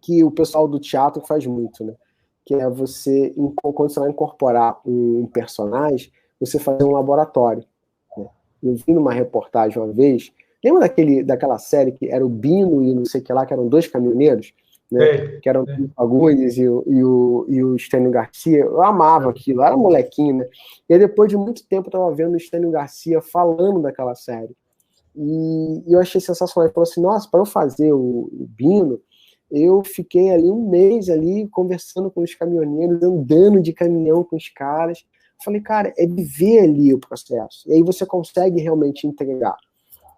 que o pessoal do teatro faz muito, né? Que é você, quando você vai incorporar um personagem, você fazer um laboratório. Né? Eu vi numa reportagem uma vez, lembra daquela série que era o Bino e não sei o que lá, que eram dois caminhoneiros? Né? Que eram o Fagundes e o Estênio Garcia. Eu amava aquilo, eu era molequinho, né? E aí, depois de muito tempo, eu estava vendo o Estênio Garcia falando daquela série. E eu achei sensacional. Ele falou assim, nossa, para eu fazer o Bino, eu fiquei ali um mês ali conversando com os caminhoneiros, andando de caminhão com os caras, Eu falei, cara, é viver ali o processo. E aí você consegue realmente entregar.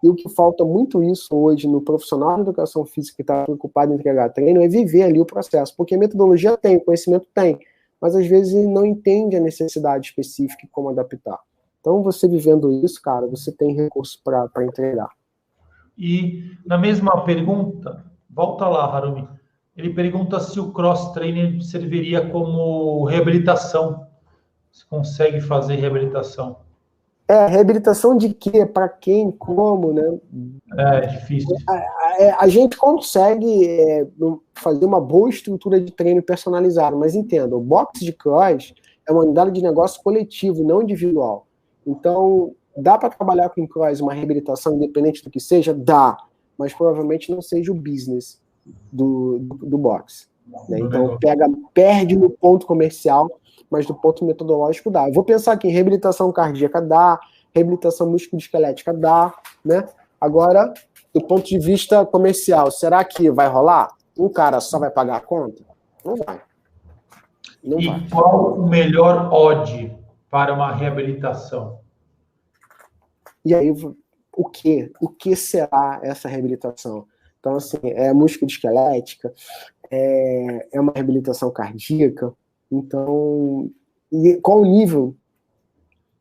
E o que falta muito isso hoje no profissional de educação física que está preocupado em entregar treino é viver ali o processo. Porque a metodologia tem, o conhecimento tem, mas às vezes ele não entende a necessidade específica e como adaptar. Então, você vivendo isso, cara, você tem recurso para entregar. E na mesma pergunta, volta lá, Harumi. Ele pergunta se o cross-training serviria como reabilitação. Se consegue fazer reabilitação. Reabilitação de quê? Para quem? Como, né? É difícil. A gente consegue fazer uma boa estrutura de treino personalizado, mas entenda, o box de cross é uma unidade de negócio coletivo, não individual. Então, dá para trabalhar com cross uma reabilitação, independente do que seja? Dá, mas provavelmente não seja o business do box. Né? Então, perde no ponto comercial, mas do ponto metodológico dá. Eu vou pensar aqui em reabilitação cardíaca dá, reabilitação musculoesquelética dá, né? Agora, do ponto de vista comercial, será que vai rolar? Um cara só vai pagar a conta? Não vai. Não vai. Qual o melhor odd para uma reabilitação? E aí, o que? O que será essa reabilitação? Então, assim, é musculoesquelética, é uma reabilitação cardíaca. Então, qual o nível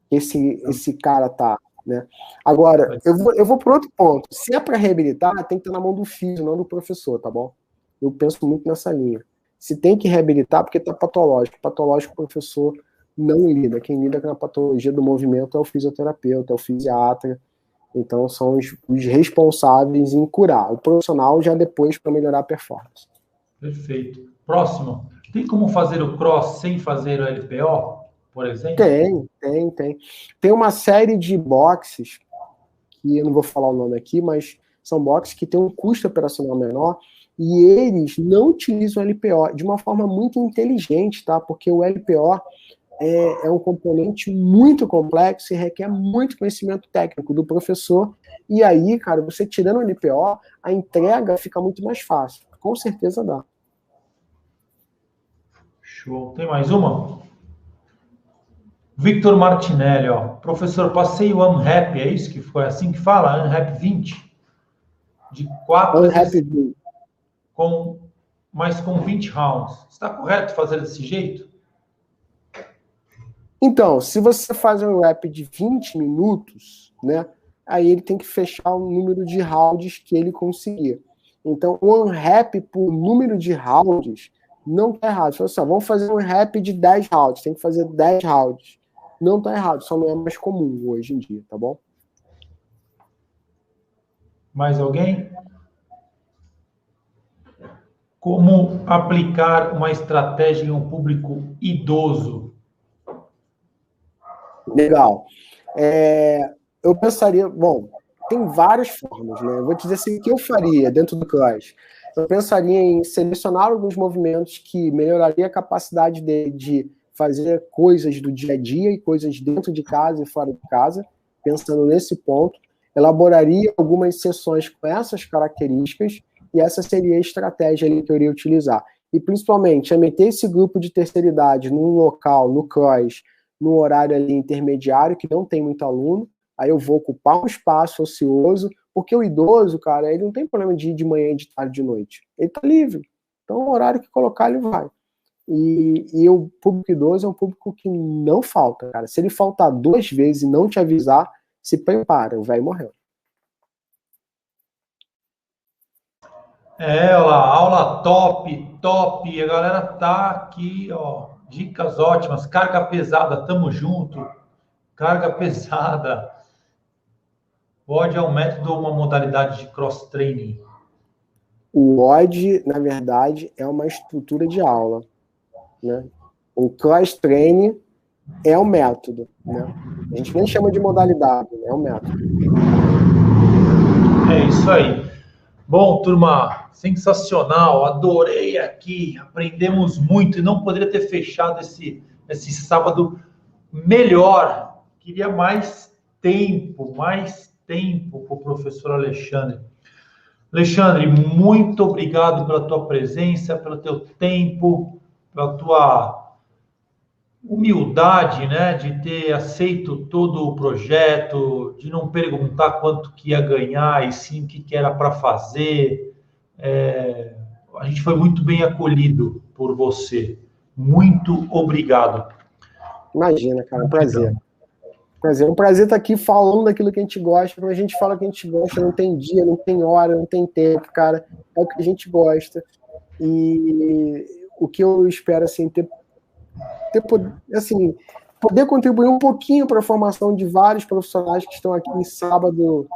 que esse cara tá, né? Agora, eu vou para outro ponto. Se é para reabilitar, tem que estar na mão do físio, não do professor, tá bom? Eu penso muito nessa linha. Se tem que reabilitar, porque tá patológico. Patológico, o professor não lida. Quem lida com a patologia do movimento é o fisioterapeuta, é o fisiatra. Então, são os responsáveis em curar. O profissional já depois para melhorar a performance. Perfeito. Próximo. Tem como fazer o cross sem fazer o LPO, por exemplo? Tem. Tem uma série de boxes, que eu não vou falar o nome aqui, mas são boxes que têm um custo operacional menor, e eles não utilizam o LPO de uma forma muito inteligente, tá? Porque o LPO é um componente muito complexo e requer muito conhecimento técnico do professor. E aí, cara, você tirando o LPO, a entrega fica muito mais fácil. Com certeza dá. Show. Tem mais uma? Victor Martinelli, ó. Professor, passei o Unhappy, é isso que foi assim que fala? Unhappy 20? De 4 Unhappy mas com 20 rounds. Está correto fazer desse jeito? Então, se você faz um rap de 20 minutos, né, aí ele tem que fechar o número de rounds que ele conseguir. Então, um rap por número de rounds não está errado. Você fala assim, vamos fazer um rap de 10 rounds, tem que fazer 10 rounds. Não está errado, só não é mais comum hoje em dia, tá bom? Mais alguém? Como aplicar uma estratégia em um público idoso? Legal. Eu pensaria, bom, tem várias formas, né? Eu vou te dizer assim, o que eu faria dentro do Clash. Eu pensaria em selecionar alguns movimentos que melhoraria a capacidade dele de fazer coisas do dia a dia e coisas dentro de casa e fora de casa, pensando nesse ponto. Elaboraria algumas sessões com essas características e essa seria a estratégia ali que eu iria utilizar. E principalmente, é meter esse grupo de terceira idade num local, no cross, num horário ali intermediário, que não tem muito aluno, aí eu vou ocupar um espaço ocioso, porque o idoso, cara, ele não tem problema de ir de manhã, de tarde, de noite. Ele tá livre. Então, o horário que colocar, ele vai. E o público idoso é um público que não falta, cara. Se ele faltar 2 vezes e não te avisar, se prepara, o velho morreu. Olha lá, aula top. A galera tá aqui, ó. Dicas ótimas. Carga pesada, tamo junto. Carga pesada. WOD é um método ou uma modalidade de cross-training? O WOD, na verdade, é uma estrutura de aula, né? O cross-training é um método, né? A gente nem chama de modalidade, é um método. É isso aí. Bom, turma, sensacional, adorei aqui, aprendemos muito e não poderia ter fechado esse sábado melhor. Queria mais tempo para o professor Alexandre. Alexandre, muito obrigado pela tua presença, pelo teu tempo, pela tua humildade, né, de ter aceito todo o projeto, de não perguntar quanto que ia ganhar e sim o que que era para fazer. A gente foi muito bem acolhido por você. Muito obrigado. Imagina, cara, um prazer. Gratidão. Prazer. É um prazer estar aqui falando daquilo que a gente gosta. Quando a gente fala que a gente gosta, não tem dia, não tem hora, não tem tempo, cara. É o que a gente gosta. E o que eu espero, assim, assim, poder contribuir um pouquinho para a formação de vários profissionais que estão aqui em sábado.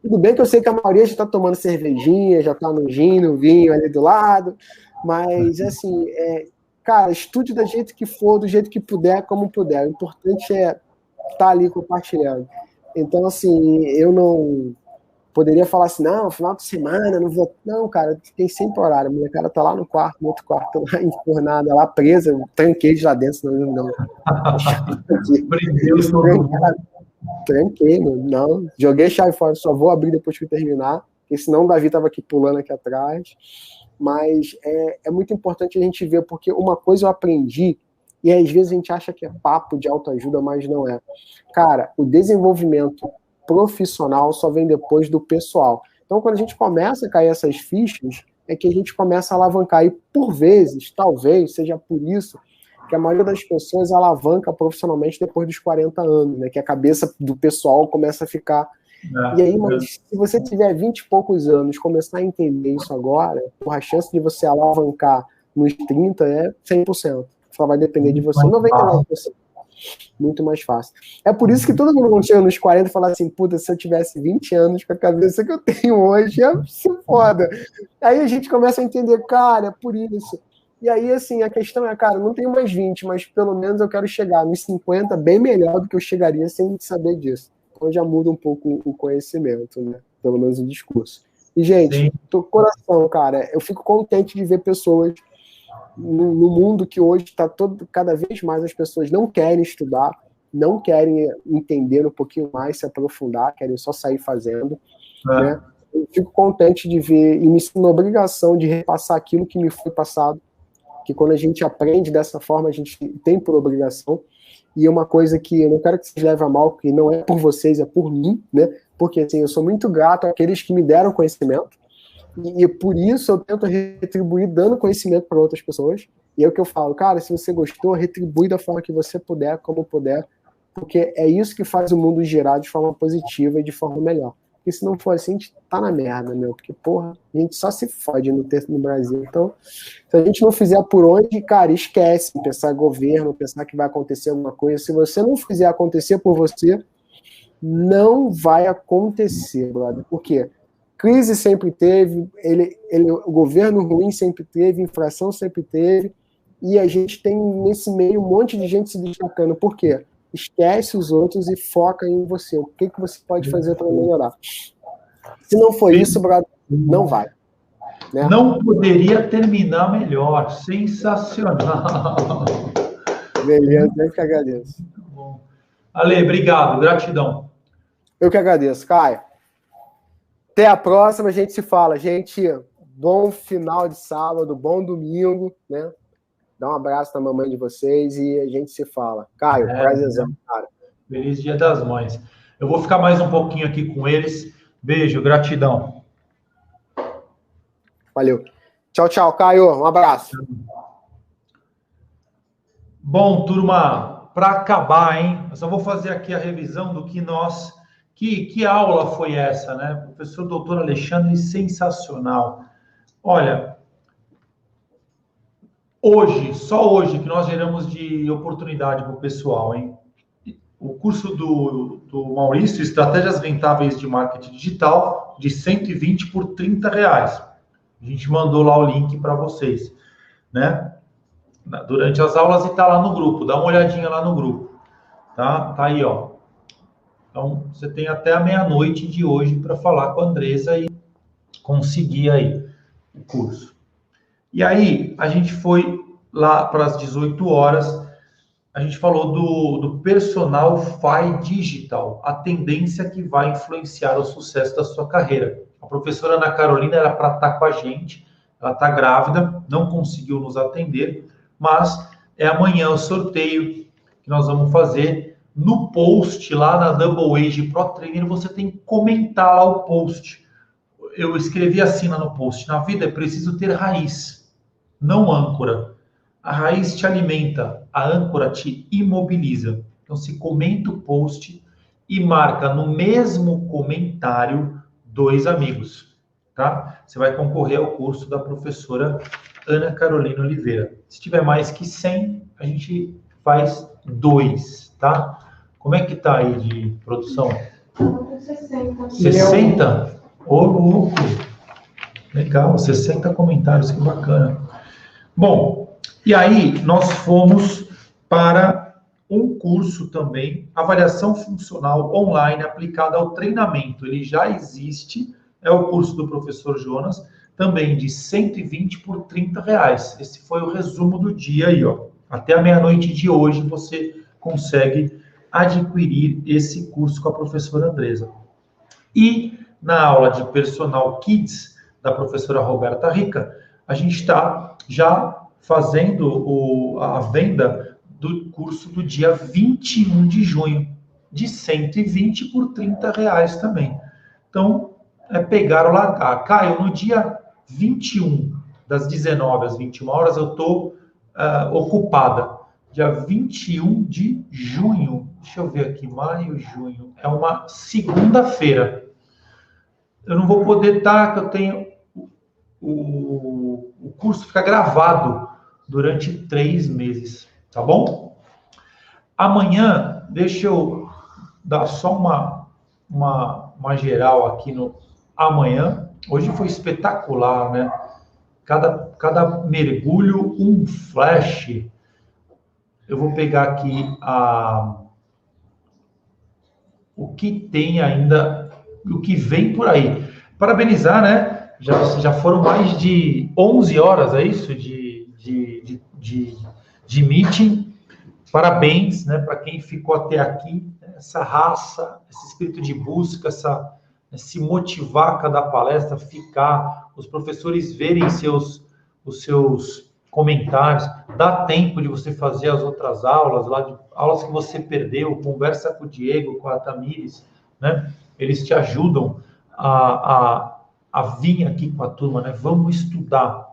Tudo bem que eu sei que a maioria já está tomando cervejinha, já está no gin, no vinho ali do lado, mas, assim, cara, estude da jeito que for, do jeito que puder, como puder. O importante é estar ali compartilhando. Então, assim, eu não poderia falar assim, não, final de semana, não vou. Não, cara, tem sempre horário. A minha cara tá lá no quarto, no outro quarto, lá enfornada, lá presa, tranquei de lá dentro, senão não. Prendeu todo mundo. Tranquei, não. Joguei chave fora, só vou abrir depois que eu terminar, porque senão o Davi tava aqui pulando aqui atrás. Mas é muito importante a gente ver, porque uma coisa eu aprendi, e às vezes a gente acha que é papo de autoajuda, mas não é. Cara, o desenvolvimento profissional só vem depois do pessoal. Então, quando a gente começa a cair essas fichas, é que a gente começa a alavancar. E, por vezes, talvez, seja por isso que a maioria das pessoas alavanca profissionalmente depois dos 40 anos, né? Que a cabeça do pessoal começa a ficar... E aí, mas se você tiver 20 e poucos anos, começar a entender isso agora, a chance de você alavancar nos 30 é 100%. Só vai depender de você, 99%. Muito mais fácil. É por isso que todo mundo quando chega nos 40 fala assim, puta, se eu tivesse 20 anos com a cabeça que eu tenho hoje, ia ser foda. Aí a gente começa a entender, cara, é por isso. E aí, assim, a questão é, cara, não tenho mais 20, mas pelo menos eu quero chegar nos 50 bem melhor do que eu chegaria sem saber disso. Então já muda um pouco o conhecimento, né? Pelo menos o discurso. E, gente, tô com coração, cara. Eu fico contente de ver pessoas no mundo que hoje está cada vez mais as pessoas não querem estudar, não querem entender um pouquinho mais, se aprofundar, querem só sair fazendo, né? Eu fico contente de ver e me sinto na obrigação de repassar aquilo que me foi passado, que quando a gente aprende dessa forma, a gente tem por obrigação, e é uma coisa que eu não quero que vocês levem a mal, porque não é por vocês, é por mim, né? Porque assim, eu sou muito grato àqueles que me deram conhecimento, e por isso eu tento retribuir dando conhecimento para outras pessoas. E é o que eu falo, cara, se você gostou, retribui da forma que você puder, como puder, porque é isso que faz o mundo girar de forma positiva e de forma melhor. Porque se não for assim, a gente tá na merda, meu. Porque, porra, a gente só se fode no Brasil. Então, se a gente não fizer por onde, cara, esquece. Pensar em governo, pensar que vai acontecer alguma coisa. Se você não fizer acontecer por você, não vai acontecer, brother. Por quê? Crise sempre teve, o governo ruim sempre teve, inflação sempre teve, e a gente tem nesse meio um monte de gente se destacando. Por quê? Esquece os outros e foca em você. O que você pode fazer para melhorar? Se não for isso, brother, não vai. Né? Não poderia terminar melhor. Sensacional. Beleza, eu que agradeço. Muito bom. Ale, obrigado, gratidão. Eu que agradeço, Caio. Até a próxima, a gente se fala. Gente, bom final de sábado, bom domingo, né? Dá um abraço na mamãe de vocês e a gente se fala. Caio, prazerzão, cara. Feliz Dia das Mães. Eu vou ficar mais um pouquinho aqui com eles. Beijo, gratidão. Valeu. Tchau, tchau, Caio. Um abraço. Bom, turma, para acabar, hein? Eu só vou fazer aqui a revisão do que nós... Que aula foi essa, né? Professor doutor Alexandre, sensacional. Olha, hoje, só hoje, que nós geramos de oportunidade para o pessoal, hein? O curso do Maurício, Estratégias Rentáveis de Marketing Digital, de 120 por R$30. A gente mandou lá o link para vocês, né? Durante as aulas e tá lá no grupo. Dá uma olhadinha lá no grupo, tá? Tá aí, ó. Então, você tem até a meia-noite de hoje para falar com a Andressa e conseguir aí o curso. E aí, a gente foi lá para as 18 horas, a gente falou do personal FI Digital, a tendência que vai influenciar o sucesso da sua carreira. A professora Ana Carolina era para estar com a gente, ela está grávida, não conseguiu nos atender, mas é amanhã o sorteio que nós vamos fazer. No post lá na Double Age Pro Trainer, você tem que comentar lá o post. Eu escrevi assim lá no post: na vida é preciso ter raiz, não âncora. A raiz te alimenta, a âncora te imobiliza. Então, se comenta o post e marca no mesmo comentário 2 amigos, tá? Você vai concorrer ao curso da professora Ana Carolina Oliveira. Se tiver mais que 100, a gente faz 2, tá? Como é que tá aí de produção? 60. 60? Ô, louco! Legal, 60 comentários, que bacana. Bom, e aí nós fomos para um curso também, avaliação funcional online aplicada ao treinamento. Ele já existe, é o curso do professor Jonas, também de 120 por R$ 30. Esse foi o resumo do dia aí, ó. Até a meia-noite de hoje você consegue adquirir esse curso com a professora Andresa. E na aula de Personal Kids da professora Roberta Rica, a gente está já fazendo a venda do curso do dia 21 de junho, de 120 por R$ 30 também. Então, é pegar ou largar. Caio, no dia 21, das 19 às 21 horas, eu estou ocupada. Dia 21 de junho, deixa eu ver aqui, maio, junho, é uma segunda-feira. Eu não vou poder estar, que eu tenho o curso fica gravado durante 3 meses, tá bom? Amanhã, deixa eu dar só uma geral aqui no amanhã. Hoje foi espetacular, né? Cada mergulho, um flash. Eu vou pegar aqui o que tem ainda, o que vem por aí. Parabenizar, né? Já foram mais de 11 horas, é isso? De meeting. Parabéns, né, para quem ficou até aqui. Essa raça, esse espírito de busca, se motivar a cada palestra, ficar, os professores verem os seus comentários, dá tempo de você fazer as outras aulas, aulas que você perdeu, conversa com o Diego, com a Tamires, né? Eles te ajudam a vir aqui com a turma, né? Vamos estudar.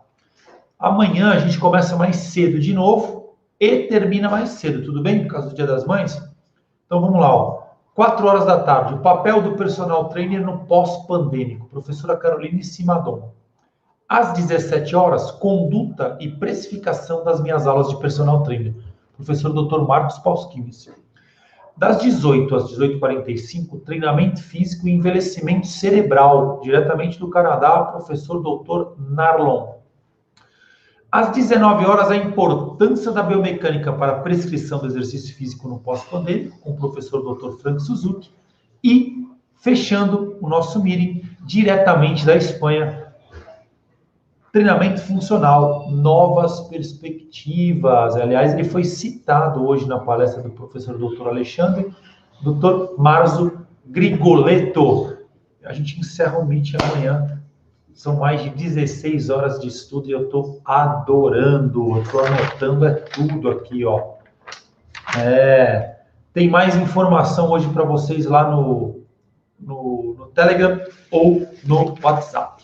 Amanhã a gente começa mais cedo de novo e termina mais cedo, tudo bem? Por causa do Dia das Mães? Então vamos lá, ó. 4 horas da tarde, o papel do personal trainer no pós-pandêmico, professora Caroline Simadon. Às 17 horas, conduta e precificação das minhas aulas de personal trainer, professor Dr. Marcos Pauskimis. Das 18 às 18h45, treinamento físico e envelhecimento cerebral, diretamente do Canadá, professor Dr. Narlon. Às 19 horas, a importância da biomecânica para a prescrição do exercício físico no pós-pandêmico, com o professor Dr. Frank Suzuki. E, fechando o nosso meeting, diretamente da Espanha, treinamento funcional, novas perspectivas. Aliás, ele foi citado hoje na palestra do professor Dr. Alexandre, Dr. Marzo Grigoletto. A gente encerra o meeting amanhã. São mais de 16 horas de estudo e eu estou adorando. Eu estou anotando tudo aqui, ó. Tem mais informação hoje para vocês lá no Telegram ou no WhatsApp.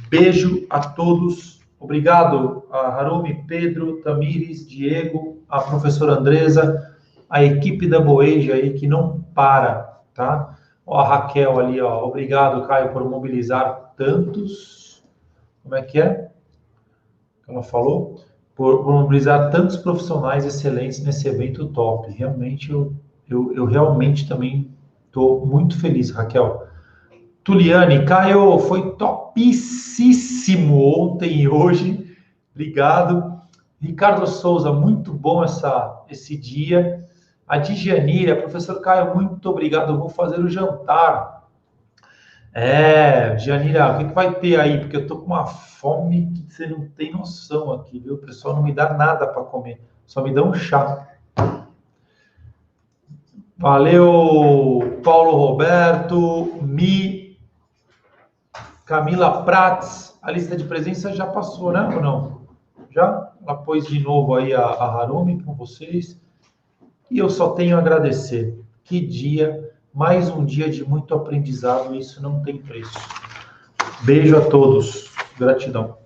Beijo a todos. Obrigado a Harumi, Pedro, Tamires, Diego, a professora Andresa, a equipe da Boege aí que não para, tá? Ó, a Raquel ali, ó. Obrigado, Caio, por mobilizar tantos... Como é que é? Ela falou? Por mobilizar tantos profissionais excelentes nesse evento top. Realmente, eu realmente também estou muito feliz, Raquel. Tuliane, Caio, foi topíssimo ontem e hoje. Obrigado. Ricardo Souza, muito bom esse dia. A Dijanira, professor Caio, muito obrigado. Eu vou fazer o jantar. Dijanira, o que vai ter aí? Porque eu tô com uma fome que você não tem noção aqui, viu? O pessoal não me dá nada para comer, só me dá um chá. Valeu, Paulo Roberto, Camila Prats, a lista de presença já passou, né? Ou não? já. Ela pôs de novo aí a Harumi com vocês. E eu só tenho a agradecer. Que dia, mais um dia de muito aprendizado, isso não tem preço. Beijo a todos. Gratidão.